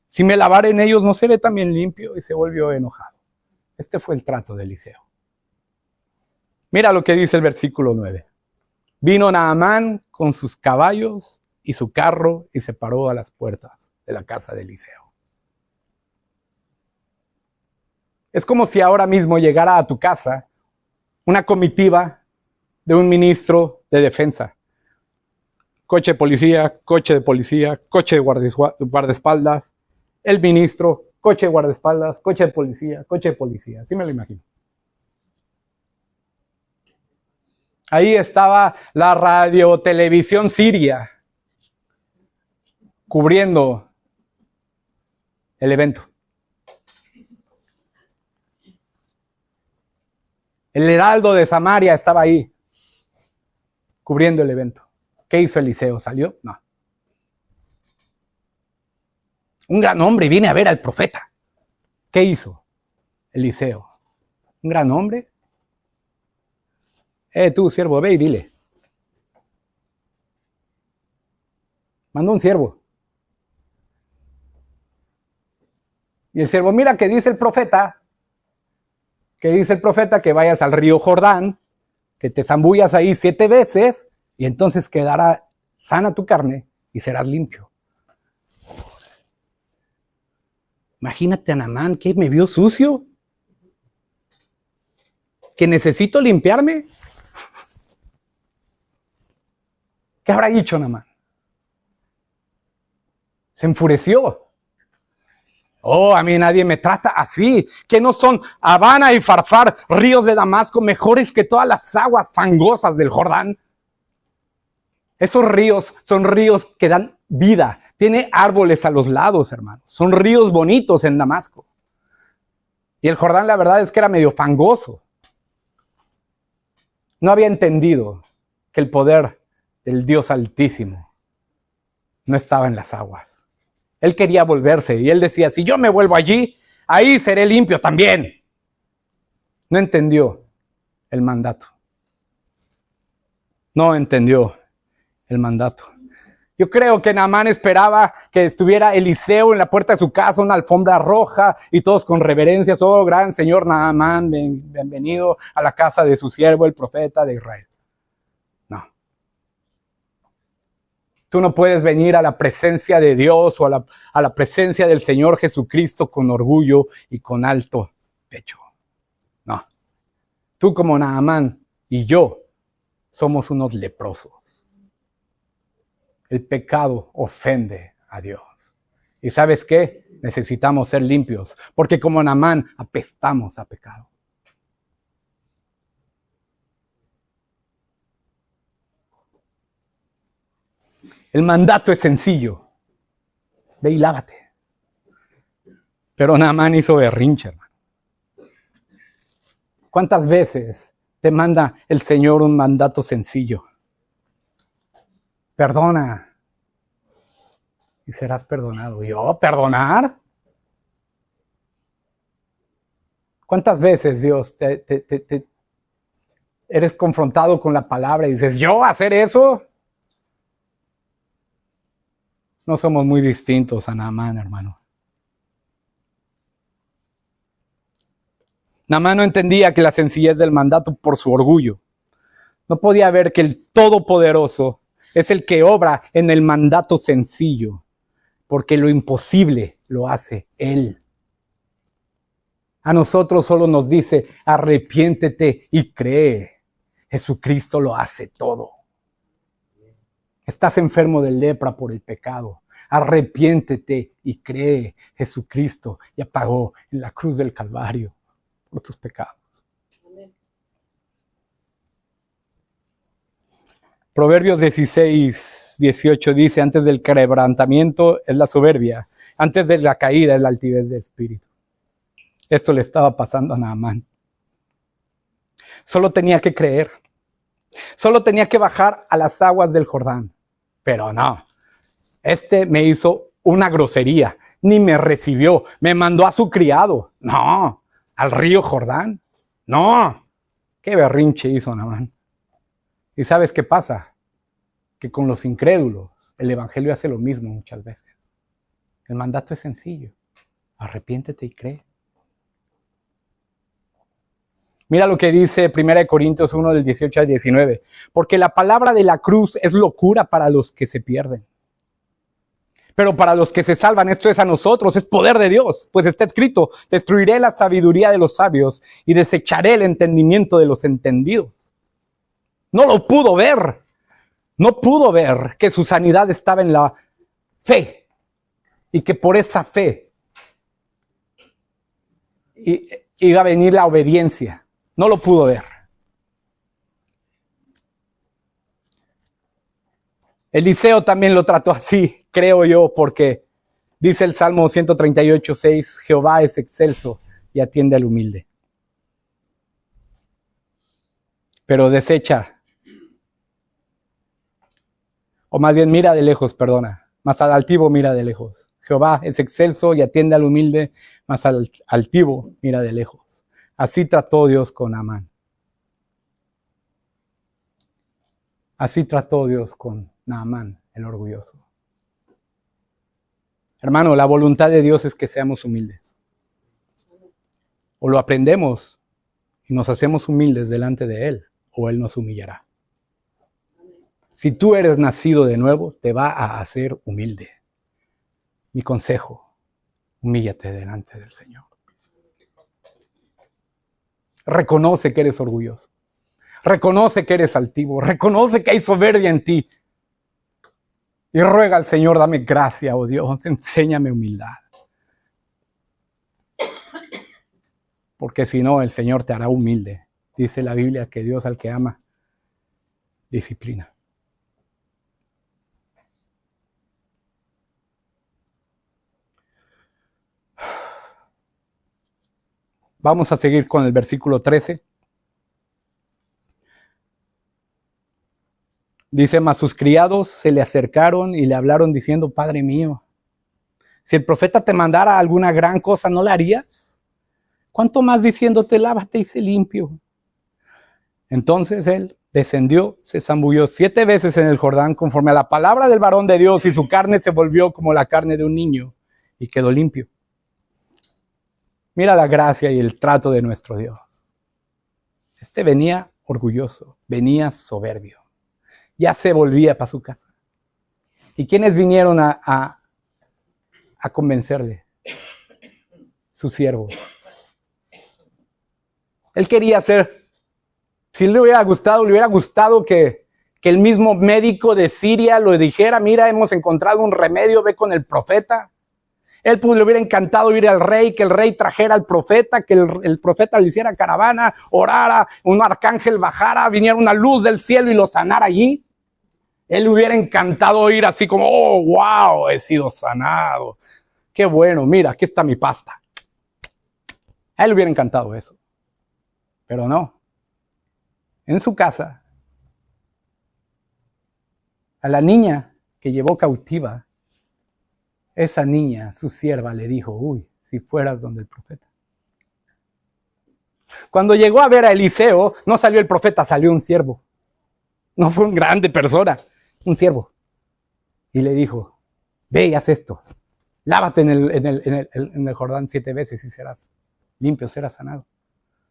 Si me lavare en ellos, ¿no seré también limpio? Y se volvió enojado. Este fue el trato de Eliseo. Mira lo que dice el versículo 9. Vino Naamán con sus caballos y su carro, y se paró a las puertas de la casa de Eliseo. Es como si ahora mismo llegara a tu casa una comitiva de un ministro de defensa. Coche de policía, coche de guardaespaldas, el ministro, coche de guardaespaldas, coche de policía. Así me lo imagino. Ahí estaba la radio, televisión siria, cubriendo el evento. El heraldo de Samaria estaba ahí, cubriendo el evento. ¿Qué hizo Eliseo? ¿Salió? No. Un gran hombre viene a ver al profeta. ¿Qué hizo Eliseo? Un gran hombre. Tú, siervo, ve y dile. Mandó un siervo. Y el siervo, mira que dice el profeta que vayas al río Jordán, que te zambullas ahí 7 veces y entonces quedará sana tu carne y serás limpio. Imagínate a Naamán, que me vio sucio, que necesito limpiarme. ¿Qué habrá dicho Naamán? Se enfureció. Oh, a mí nadie me trata así. ¿Que no son Abana y Farfar, ríos de Damasco, mejores que todas las aguas fangosas del Jordán? Esos ríos son ríos que dan vida. Tiene árboles a los lados, hermanos. Son ríos bonitos en Damasco. Y el Jordán, la verdad es que era medio fangoso. No había entendido que el poder del Dios Altísimo no estaba en las aguas. Él quería volverse y él decía, si yo me vuelvo allí, ahí seré limpio también. No entendió el mandato. No entendió el mandato. Yo creo que Naamán esperaba que estuviera Eliseo en la puerta de su casa, una alfombra roja y todos con reverencias. Oh, gran señor Naamán, bienvenido a la casa de su siervo, el profeta de Israel. No. Tú no puedes venir a la presencia de Dios o a la presencia del Señor Jesucristo con orgullo y con alto pecho. No. Tú como Naamán y yo somos unos leprosos. El pecado ofende a Dios. ¿Y sabes qué? Necesitamos ser limpios, porque como Naamán apestamos a pecado. El mandato es sencillo. Ve y lávate. Pero Naamán hizo berrinche, hermano. ¿Cuántas veces te manda el Señor un mandato sencillo? Perdona y serás perdonado. ¿Yo perdonar? ¿Cuántas veces, Dios, eres confrontado con la palabra y dices, ¿yo hacer eso? No somos muy distintos a Naamán, hermano. Naamán no entendía que la sencillez del mandato por su orgullo. No podía ver que el Todopoderoso es el que obra en el mandato sencillo, porque lo imposible lo hace Él. A nosotros solo nos dice, arrepiéntete y cree. Jesucristo lo hace todo. Estás enfermo de lepra por el pecado. Arrepiéntete y cree. Jesucristo ya pagó en la cruz del Calvario por tus pecados. Proverbios 16:18 dice, antes del quebrantamiento es la soberbia, antes de la caída es la altivez de espíritu. Esto le estaba pasando a Naamán. Solo tenía que creer. Solo tenía que bajar a las aguas del Jordán. Pero no, me hizo una grosería, ni me recibió, me mandó a su criado. No, al río Jordán. No, qué berrinche hizo Naamán. ¿Y sabes qué pasa? Que con los incrédulos el evangelio hace lo mismo muchas veces. El mandato es sencillo. Arrepiéntete y cree. Mira lo que dice 1 Corintios 1 del 18 al 19. Porque la palabra de la cruz es locura para los que se pierden. Pero para los que se salvan, esto es a nosotros, es poder de Dios. Pues está escrito, destruiré la sabiduría de los sabios y desecharé el entendimiento de los entendidos. No lo pudo ver. No pudo ver que su sanidad estaba en la fe. Y que por esa fe iba a venir la obediencia. No lo pudo ver. Eliseo también lo trató así, creo yo, porque dice el Salmo 138:6, Jehová es excelso y atiende al humilde. Pero desecha, o más bien mira de lejos, perdona, mas al altivo mira de lejos. Jehová es excelso y atiende al humilde, mas al altivo mira de lejos. Así trató Dios con Naamán. Así trató Dios con Naamán, el orgulloso. Hermano, la voluntad de Dios es que seamos humildes. O lo aprendemos y nos hacemos humildes delante de Él, o Él nos humillará. Si tú eres nacido de nuevo, te va a hacer humilde. Mi consejo, humíllate delante del Señor. Reconoce que eres orgulloso. Reconoce que eres altivo. Reconoce que hay soberbia en ti. Y ruega al Señor, dame gracia, oh Dios, enséñame humildad. Porque si no, el Señor te hará humilde. Dice la Biblia que Dios al que ama, disciplina. Vamos a seguir con el versículo 13. Dice, mas sus criados se le acercaron y le hablaron diciendo, Padre mío, si el profeta te mandara alguna gran cosa, ¿no la harías? ¿Cuánto más diciéndote, lávate y sé limpio? Entonces él descendió, se zambulló 7 veces en el Jordán conforme a la palabra del varón de Dios, y su carne se volvió como la carne de un niño y quedó limpio. Mira la gracia y el trato de nuestro Dios. Este venía orgulloso, venía soberbio. Ya se volvía para su casa. ¿Y quiénes vinieron a convencerle? Sus siervos. Él quería ser, si le hubiera gustado que el mismo médico de Siria lo dijera, mira, hemos encontrado un remedio, ve con el profeta. Él pues le hubiera encantado ir al rey, que el rey trajera al profeta, que el profeta le hiciera caravana, orara, un arcángel bajara, viniera una luz del cielo y lo sanara allí. Él le hubiera encantado ir así como, oh, wow, he sido sanado. Qué bueno, mira, aquí está mi pasta. A él le hubiera encantado eso. Pero no. En su casa, a la niña que llevó cautiva, esa niña, su sierva, le dijo, uy, si fueras donde el profeta. Cuando llegó a ver a Eliseo, no salió el profeta, salió un siervo. No fue un grande persona, un siervo. Y le dijo, ve y haz esto. Lávate en el Jordán 7 veces y serás limpio, serás sanado.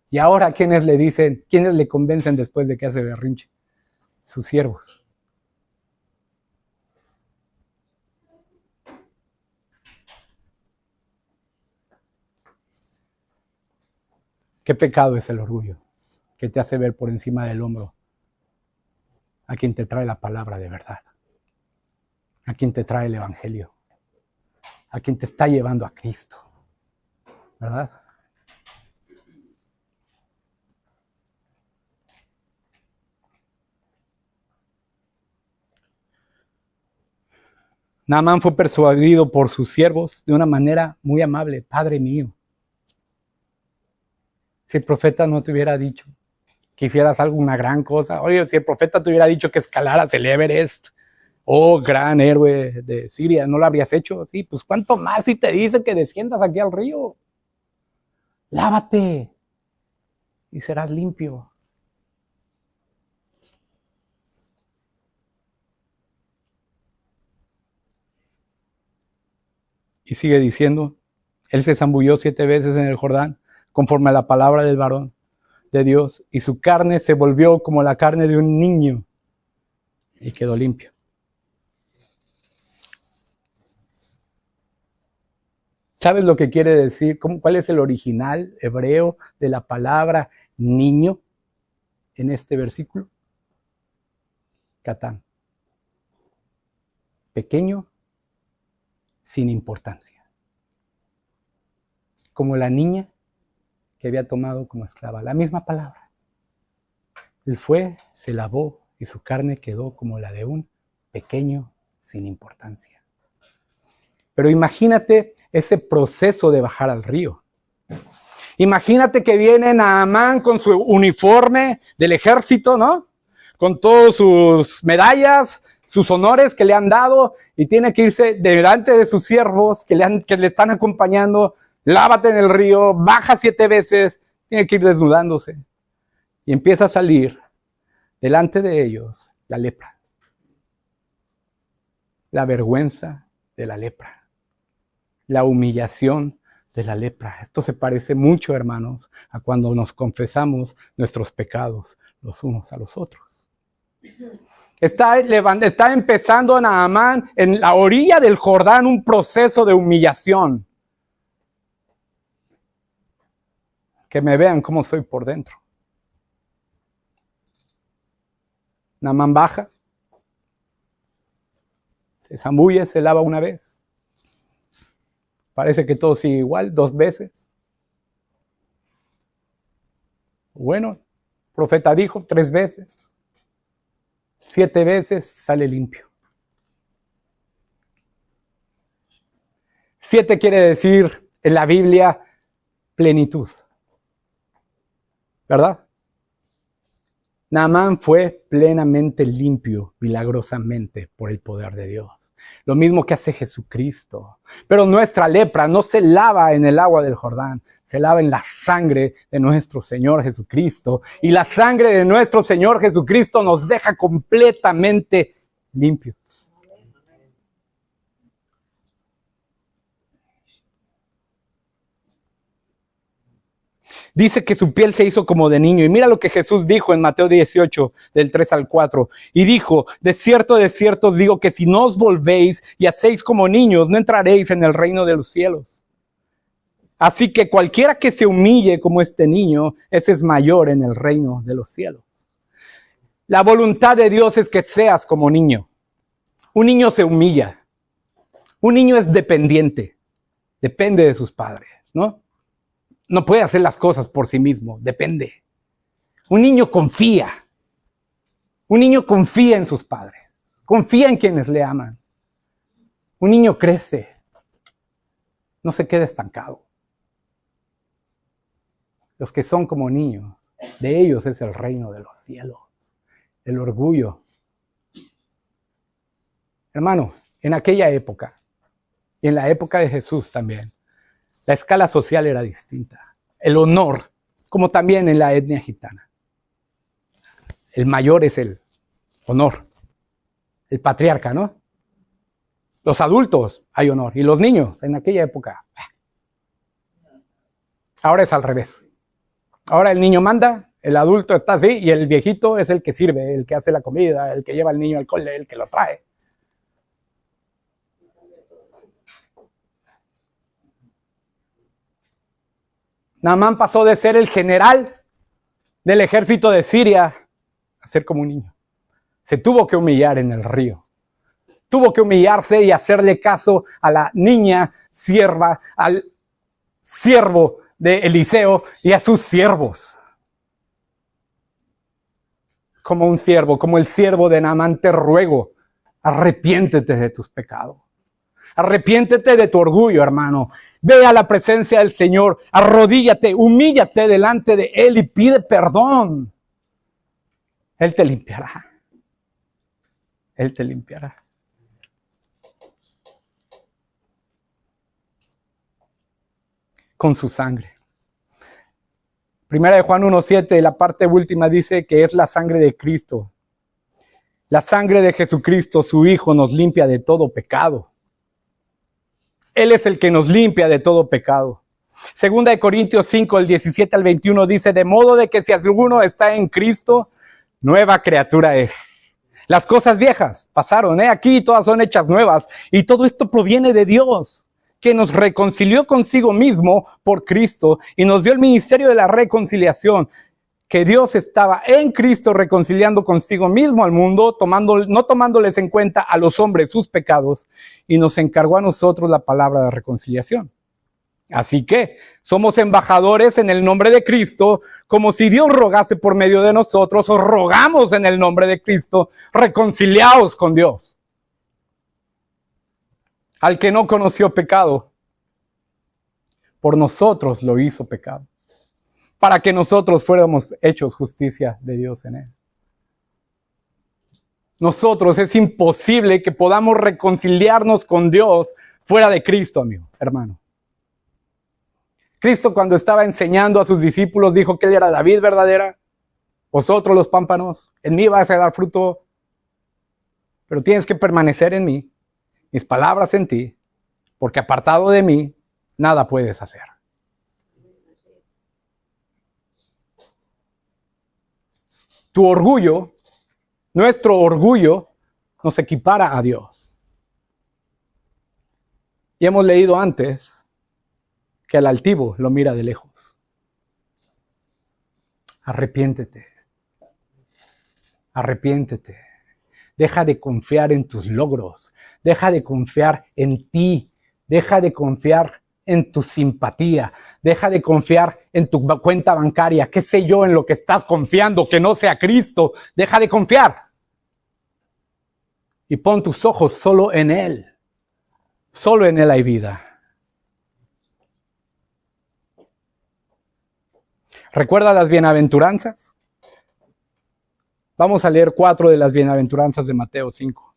Y ahora, ¿quiénes le dicen, quiénes le convencen después de que hace berrinche? Sus siervos. ¿Qué pecado es el orgullo? Que te hace ver por encima del hombro a quien te trae la palabra de verdad, a quien te trae el evangelio, a quien te está llevando a Cristo, ¿verdad? Naamán fue persuadido por sus siervos de una manera muy amable. Padre mío, si el profeta no te hubiera dicho que hicieras alguna gran cosa, oye, si el profeta te hubiera dicho que escalaras el Everest, oh, gran héroe de Siria, ¿no lo habrías hecho? Sí, pues cuánto más si te dice que desciendas aquí al río. Lávate y serás limpio. Y sigue diciendo, él se zambulló 7 veces en el Jordán, conforme a la palabra del varón de Dios, y su carne se volvió como la carne de un niño, y quedó limpio. ¿Sabes lo que quiere decir? ¿Cuál es el original hebreo de la palabra niño en este versículo? Catán. Pequeño, sin importancia. Como la niña que había tomado como esclava. La misma palabra. Él fue, se lavó y su carne quedó como la de un pequeño sin importancia. Pero imagínate ese proceso de bajar al río. Imagínate que viene Naamán con su uniforme del ejército, ¿no? Con todas sus medallas, sus honores que le han dado, y tiene que irse delante de sus siervos que le están acompañando. Lávate en el río, baja 7 veces, tiene que ir desnudándose. Y empieza a salir delante de ellos la lepra. La vergüenza de la lepra. La humillación de la lepra. Esto se parece mucho, hermanos, a cuando nos confesamos nuestros pecados los unos a los otros. Está empezando Naamán en la orilla del Jordán un proceso de humillación. Que me vean cómo soy por dentro. Naamán baja, se zambulle, se lava una vez. Parece que todo sigue igual, 2 veces. Bueno, el profeta dijo 3 veces. 7 veces sale limpio. 7 quiere decir en la Biblia plenitud. ¿Verdad? Naamán fue plenamente limpio, milagrosamente, por el poder de Dios. Lo mismo que hace Jesucristo. Pero nuestra lepra no se lava en el agua del Jordán, se lava en la sangre de nuestro Señor Jesucristo. Y la sangre de nuestro Señor Jesucristo nos deja completamente limpios. Dice que su piel se hizo como de niño. Y mira lo que Jesús dijo en Mateo 18, del 3 al 4. Y dijo, de cierto os digo que si no os volvéis y hacéis como niños, no entraréis en el reino de los cielos. Así que cualquiera que se humille como este niño, ese es mayor en el reino de los cielos. La voluntad de Dios es que seas como niño. Un niño se humilla. Un niño es dependiente. Depende de sus padres, ¿no? No puede hacer las cosas por sí mismo, depende. Un niño confía. Un niño confía en sus padres. Confía en quienes le aman. Un niño crece. No se queda estancado. Los que son como niños, de ellos es el reino de los cielos. El orgullo. Hermano, en aquella época, y en la época de Jesús también, la escala social era distinta. El honor, como también en la etnia gitana. El mayor es el honor. El patriarca, ¿no? Los adultos hay honor. Y los niños, en aquella época. Ahora es al revés. Ahora el niño manda, el adulto está así, y el viejito es el que sirve, el que hace la comida, el que lleva al niño al cole, el que lo trae. Naamán pasó de ser el general del ejército de Siria a ser como un niño. Se tuvo que humillar en el río. Tuvo que humillarse y hacerle caso a la niña sierva, al siervo de Eliseo y a sus siervos. Como un siervo, como el siervo de Naamán, te ruego, arrepiéntete de tus pecados. Arrepiéntete de tu orgullo, hermano. Ve a la presencia del Señor, arrodíllate, humíllate delante de Él y pide perdón. Él te limpiará. Él te limpiará. Con su sangre. Primera de Juan 1:7, la parte última dice que es la sangre de Cristo. La sangre de Jesucristo, su Hijo, nos limpia de todo pecado. Él es el que nos limpia de todo pecado. Segunda de Corintios 5, el 17 al 21 dice, de modo de que si alguno está en Cristo, nueva criatura es. Las cosas viejas pasaron, aquí todas son hechas nuevas. Y todo esto proviene de Dios, que nos reconcilió consigo mismo por Cristo y nos dio el ministerio de la reconciliación. Que Dios estaba en Cristo reconciliando consigo mismo al mundo, no tomándoles en cuenta a los hombres sus pecados, y nos encargó a nosotros la palabra de reconciliación. Así que somos embajadores en el nombre de Cristo, como si Dios rogase por medio de nosotros, os rogamos en el nombre de Cristo, reconciliaos con Dios. Al que no conoció pecado, por nosotros lo hizo pecado, para que nosotros fuéramos hechos justicia de Dios en Él. Nosotros es imposible que podamos reconciliarnos con Dios fuera de Cristo, amigo, hermano. Cristo, cuando estaba enseñando a sus discípulos, dijo que Él era la vid verdadera, vosotros los pámpanos, en mí vas a dar fruto, pero tienes que permanecer en mí, mis palabras en ti, porque apartado de mí, nada puedes hacer. Tu orgullo, nuestro orgullo, nos equipara a Dios. Y hemos leído antes que al altivo lo mira de lejos. Arrepiéntete. Arrepiéntete. Deja de confiar en tus logros. Deja de confiar en ti. Deja de confiar en tu simpatía. Deja de confiar en tu cuenta bancaria. ¿Qué sé yo en lo que estás confiando? Que no sea Cristo. Deja de confiar. Y pon tus ojos solo en Él. Solo en Él hay vida. ¿Recuerda las bienaventuranzas? Vamos a leer 4 de las bienaventuranzas de Mateo 5.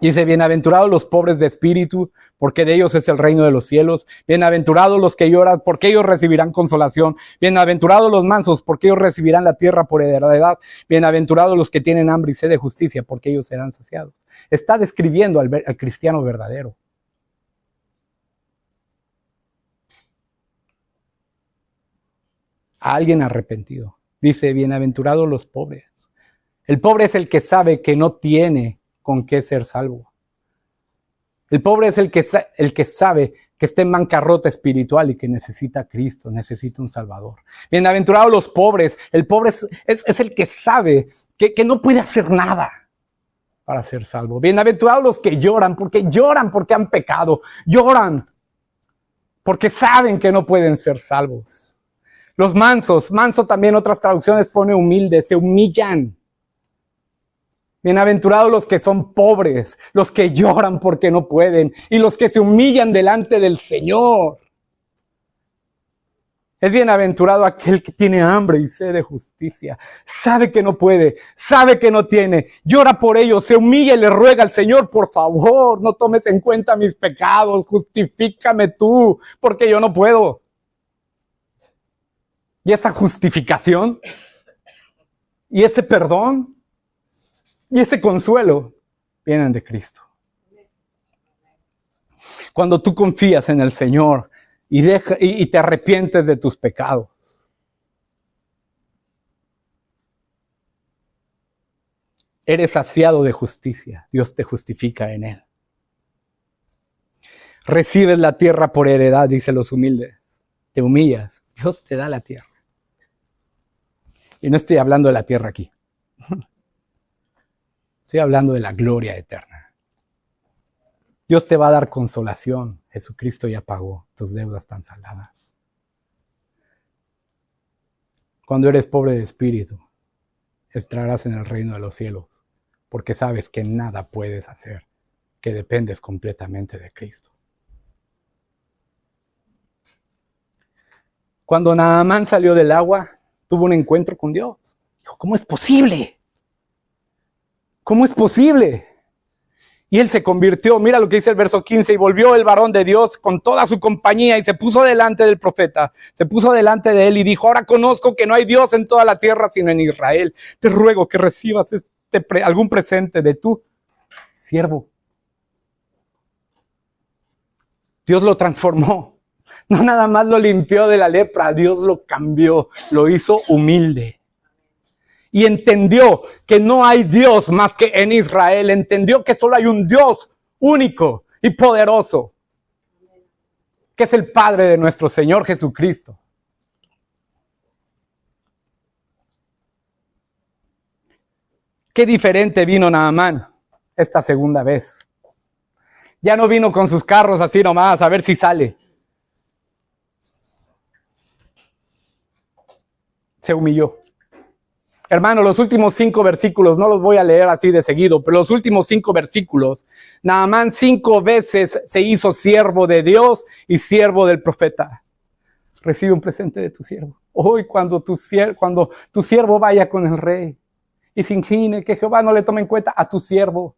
Dice, bienaventurados los pobres de espíritu, porque de ellos es el reino de los cielos. Bienaventurados los que lloran, porque ellos recibirán consolación. Bienaventurados los mansos, porque ellos recibirán la tierra por heredad. Bienaventurados los que tienen hambre y sed de justicia, porque ellos serán saciados. Está describiendo al cristiano verdadero. A alguien arrepentido. Dice, bienaventurados los pobres. El pobre es el que sabe que no tiene con qué ser salvo. El pobre es el que sabe que está en bancarrota espiritual y que necesita a Cristo, necesita un Salvador. Bienaventurados los pobres. El pobre es el que sabe que no puede hacer nada para ser salvo. Bienaventurados los que lloran porque han pecado. Lloran porque saben que no pueden ser salvos. Los mansos, manso también otras traducciones pone humilde, se humillan. Bienaventurados los que son pobres, los que lloran porque no pueden y los que se humillan delante del Señor. Es bienaventurado aquel que tiene hambre y sed de justicia. Sabe que no puede, sabe que no tiene, llora por ello, se humilla y le ruega al Señor, por favor, no tomes en cuenta mis pecados, justifícame tú, porque yo no puedo. Y esa justificación, y ese perdón, y ese consuelo vienen de Cristo. Cuando tú confías en el Señor y te arrepientes de tus pecados. Eres saciado de justicia. Dios te justifica en Él. Recibes la tierra por heredad, dicen los humildes. Te humillas. Dios te da la tierra. Y no estoy hablando de la tierra aquí. Estoy hablando de la gloria eterna. Dios te va a dar consolación. Jesucristo ya pagó. Tus deudas están saldadas. Cuando eres pobre de espíritu, entrarás en el reino de los cielos, porque sabes que nada puedes hacer, que dependes completamente de Cristo. Cuando Naamán salió del agua, tuvo un encuentro con Dios. Dijo, ¿cómo es posible? ¿Cómo es posible? Y él se convirtió, mira lo que dice el verso 15, y volvió el varón de Dios con toda su compañía y se puso delante del profeta, se puso delante de él y dijo, ahora conozco que no hay Dios en toda la tierra sino en Israel. Te ruego que recibas algún presente de tu siervo. Dios lo transformó, no nada más lo limpió de la lepra, Dios lo cambió, lo hizo humilde. Y entendió que no hay Dios más que en Israel. Entendió que solo hay un Dios único y poderoso, que es el Padre de nuestro Señor Jesucristo. Qué diferente vino Naamán esta segunda vez. Ya no vino con sus carros así nomás a ver si sale. Se humilló. Hermano, los últimos 5 versículos, no los voy a leer así de seguido, pero los últimos 5 versículos, Naamán 5 veces se hizo siervo de Dios y siervo del profeta. Recibe un presente de tu siervo. Hoy cuando tu siervo vaya con el rey y se incline, que Jehová no le tome en cuenta a tu siervo,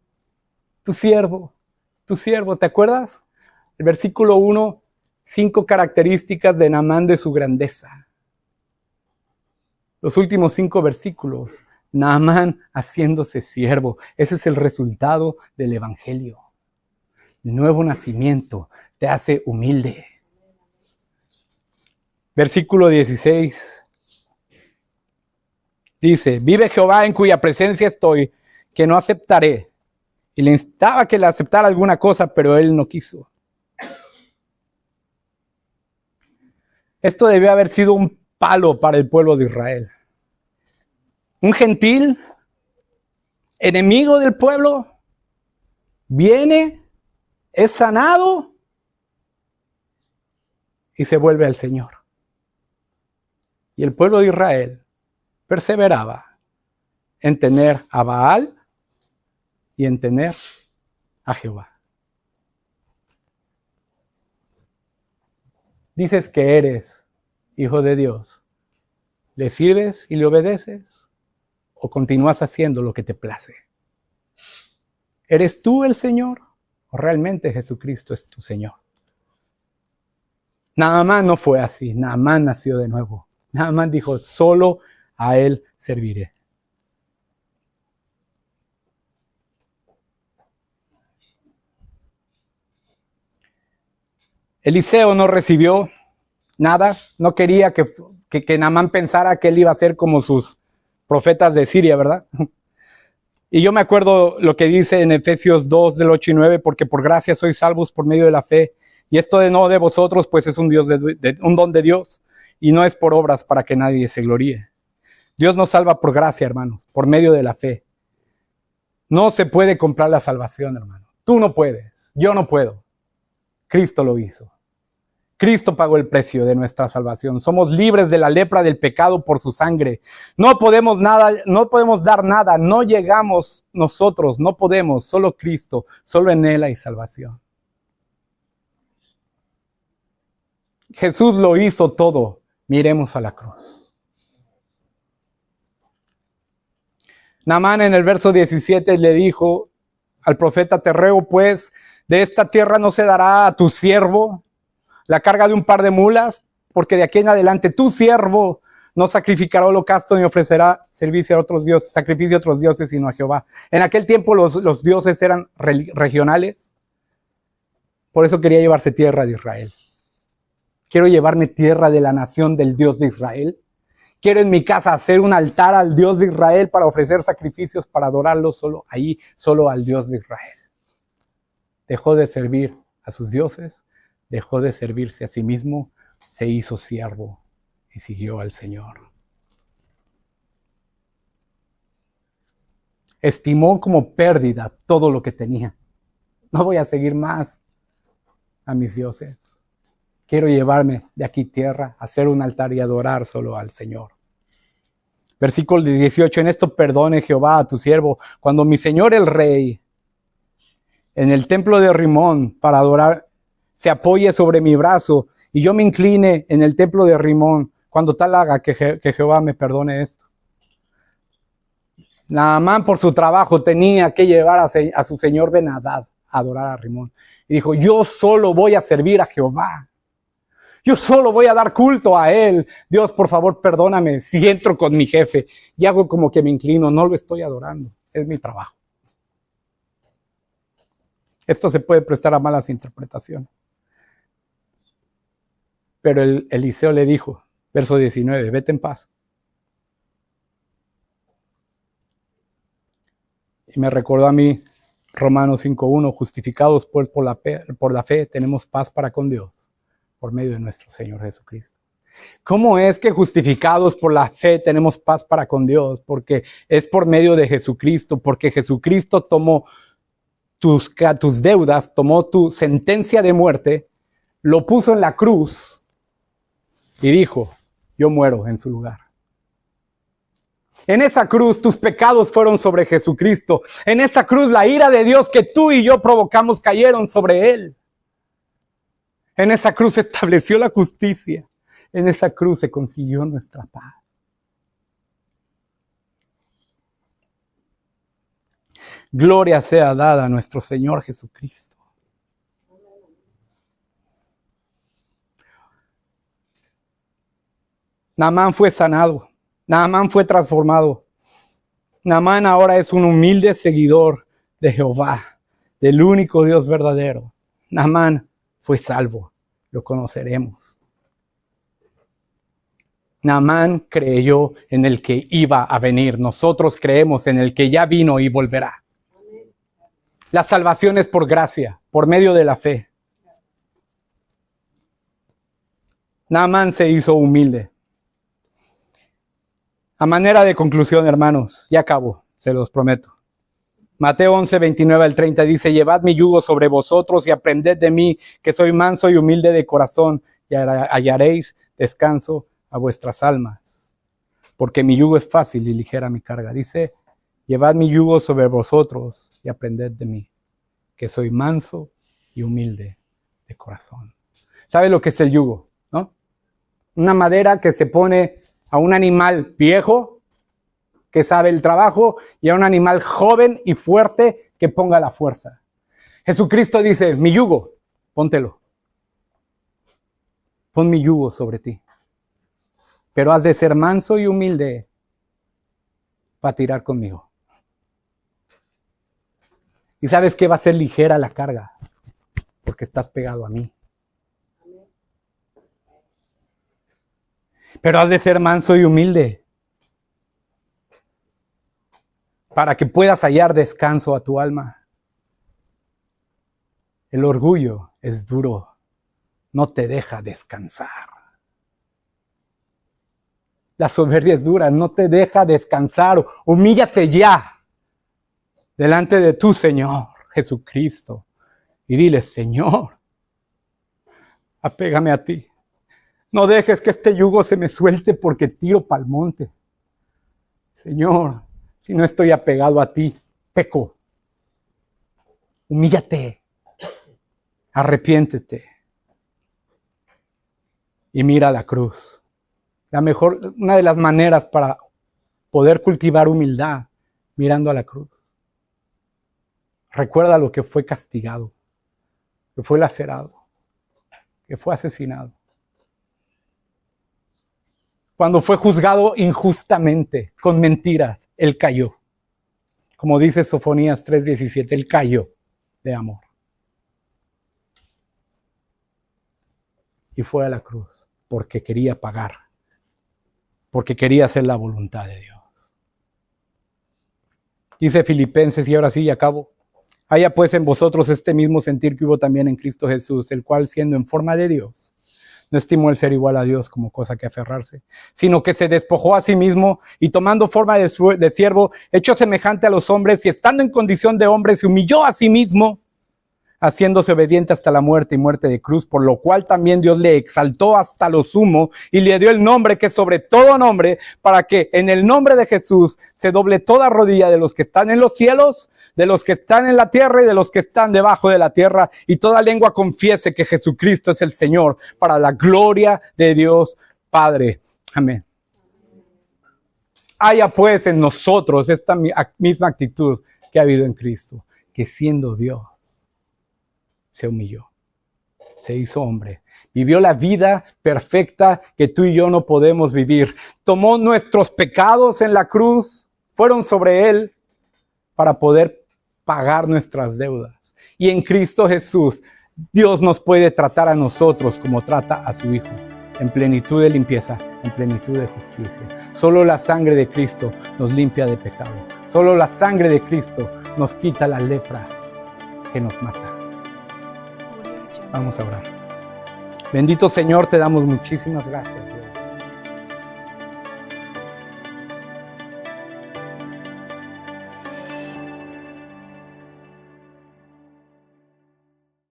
¿te acuerdas? El versículo 1, 5 características de Naamán de su grandeza. Los últimos 5 versículos, Naamán haciéndose siervo. Ese es el resultado del evangelio. El nuevo nacimiento te hace humilde. Versículo 16. Dice, vive Jehová en cuya presencia estoy, que no aceptaré. Y le instaba que le aceptara alguna cosa, pero él no quiso. Esto debió haber sido un palo para el pueblo de Israel. Un gentil, enemigo del pueblo, viene, es sanado y se vuelve al Señor. Y el pueblo de Israel perseveraba en tener a Baal y en tener a Jehová. Dices que eres hijo de Dios. ¿Le sirves y le obedeces? ¿O continúas haciendo lo que te place? ¿Eres tú el Señor? ¿O realmente Jesucristo es tu Señor? Naamán no fue así. Naamán nació de nuevo. Naamán dijo, solo a Él serviré. Eliseo no recibió nada. No quería que Naamán pensara que él iba a ser como sus profetas de Siria, ¿verdad? Y yo me acuerdo lo que dice en Efesios 2, del 8 y 9, porque por gracia sois salvos por medio de la fe. Y esto de no de vosotros, pues es un don de Dios, y no es por obras para que nadie se gloríe. Dios nos salva por gracia, hermano, por medio de la fe. No se puede comprar la salvación, hermano. Tú no puedes, yo no puedo. Cristo lo hizo. Cristo pagó el precio de nuestra salvación. Somos libres de la lepra del pecado por su sangre. No podemos dar nada, no llegamos nosotros, no podemos, solo Cristo, solo en Él hay salvación. Jesús lo hizo todo. Miremos a la cruz. Naamán en el verso 17 le dijo al profeta: te ruego pues, de esta tierra no se dará a tu siervo la carga de un par de mulas, porque de aquí en adelante tu siervo no sacrificará holocausto ni ofrecerá sacrificio a otros dioses, sino a Jehová. En aquel tiempo los dioses eran regionales. Por eso quería llevarse tierra de Israel. Quiero llevarme tierra de la nación del Dios de Israel. Quiero en mi casa hacer un altar al Dios de Israel para ofrecer sacrificios, para adorarlo solo al Dios de Israel. Dejó de servir a sus dioses, dejó de servirse a sí mismo, se hizo siervo y siguió al Señor. Estimó como pérdida todo lo que tenía. No voy a seguir más a mis dioses. Quiero llevarme de aquí tierra, hacer un altar y adorar solo al Señor. Versículo 18, en esto perdone Jehová a tu siervo, cuando mi Señor el Rey, en el templo de Rimón, para adorar, se apoye sobre mi brazo, y yo me incline en el templo de Rimón, cuando tal haga que Jehová me perdone esto. Naamán por su trabajo tenía que llevar a su señor Ben-Hadad a adorar a Rimón. Y dijo, yo solo voy a servir a Jehová. Yo solo voy a dar culto a Él. Dios, por favor, perdóname si entro con mi jefe y hago como que me inclino. No lo estoy adorando. Es mi trabajo. Esto se puede prestar a malas interpretaciones. Pero Eliseo le dijo, verso 19, vete en paz. Y me recordó a mí Romanos 5:1, justificados pues por la fe, tenemos paz para con Dios, por medio de nuestro Señor Jesucristo. ¿Cómo es que justificados por la fe tenemos paz para con Dios? Porque es por medio de Jesucristo, porque Jesucristo tomó tus deudas, tomó tu sentencia de muerte, lo puso en la cruz y dijo, yo muero en su lugar. En esa cruz tus pecados fueron sobre Jesucristo. En esa cruz la ira de Dios que tú y yo provocamos cayeron sobre Él. En esa cruz se estableció la justicia. En esa cruz se consiguió nuestra paz. Gloria sea dada a nuestro Señor Jesucristo. Naamán fue sanado. Naamán fue transformado. Naamán ahora es un humilde seguidor de Jehová, del único Dios verdadero. Naamán fue salvo, lo conoceremos. Naamán creyó en el que iba a venir. Nosotros creemos en el que ya vino y volverá. La salvación es por gracia, por medio de la fe. Naamán se hizo humilde. A manera de conclusión, hermanos, ya acabo, se los prometo. Mateo 11, 29 al 30 dice, llevad mi yugo sobre vosotros y aprended de mí, que soy manso y humilde de corazón, y hallaréis descanso a vuestras almas. Porque mi yugo es fácil y ligera mi carga. Dice, llevad mi yugo sobre vosotros y aprended de mí, que soy manso y humilde de corazón. ¿Sabe lo que es el yugo? ¿No? Una madera que se pone a un animal viejo que sabe el trabajo y a un animal joven y fuerte que ponga la fuerza. Jesucristo dice, mi yugo, póntelo. Pon mi yugo sobre ti. Pero has de ser manso y humilde para tirar conmigo. Y sabes que va a ser ligera la carga, porque estás pegado a mí. Pero has de ser manso y humilde para que puedas hallar descanso a tu alma. El orgullo es duro, no te deja descansar. La soberbia es dura, no te deja descansar. Humíllate ya delante de tu Señor Jesucristo y dile, Señor, apégame a ti. No dejes que este yugo se me suelte porque tiro pa'l monte. Señor, si no estoy apegado a ti, peco. Humíllate, arrepiéntete y mira la cruz. Una de las maneras para poder cultivar humildad, mirando a la cruz. Recuerda lo que fue castigado, que fue lacerado, que fue asesinado. Cuando fue juzgado injustamente, con mentiras, Él cayó. Como dice Sofonías 3:17, Él cayó de amor. Y fue a la cruz porque quería pagar, porque quería hacer la voluntad de Dios. Dice Filipenses, y ahora sí, y acabo. Haya pues en vosotros este mismo sentir que hubo también en Cristo Jesús, el cual siendo en forma de Dios, no estimó el ser igual a Dios como cosa que aferrarse, sino que se despojó a sí mismo y tomando forma de siervo, hecho semejante a los hombres y estando en condición de hombre, se humilló a sí mismo, haciéndose obediente hasta la muerte y muerte de cruz, por lo cual también Dios le exaltó hasta lo sumo y le dio el nombre que es sobre todo nombre, para que en el nombre de Jesús se doble toda rodilla de los que están en los cielos, de los que están en la tierra y de los que están debajo de la tierra, y toda lengua confiese que Jesucristo es el Señor, para la gloria de Dios Padre. Amén. Haya pues en nosotros esta misma actitud que ha habido en Cristo, que siendo Dios, se humilló, se hizo hombre, vivió la vida perfecta que tú y yo no podemos vivir. Tomó nuestros pecados en la cruz, fueron sobre Él para poder pagar nuestras deudas. Y en Cristo Jesús, Dios nos puede tratar a nosotros como trata a su Hijo, en plenitud de limpieza, en plenitud de justicia. Solo la sangre de Cristo nos limpia de pecado. Solo la sangre de Cristo nos quita la lepra que nos mata. Vamos a orar. Bendito Señor, te damos muchísimas gracias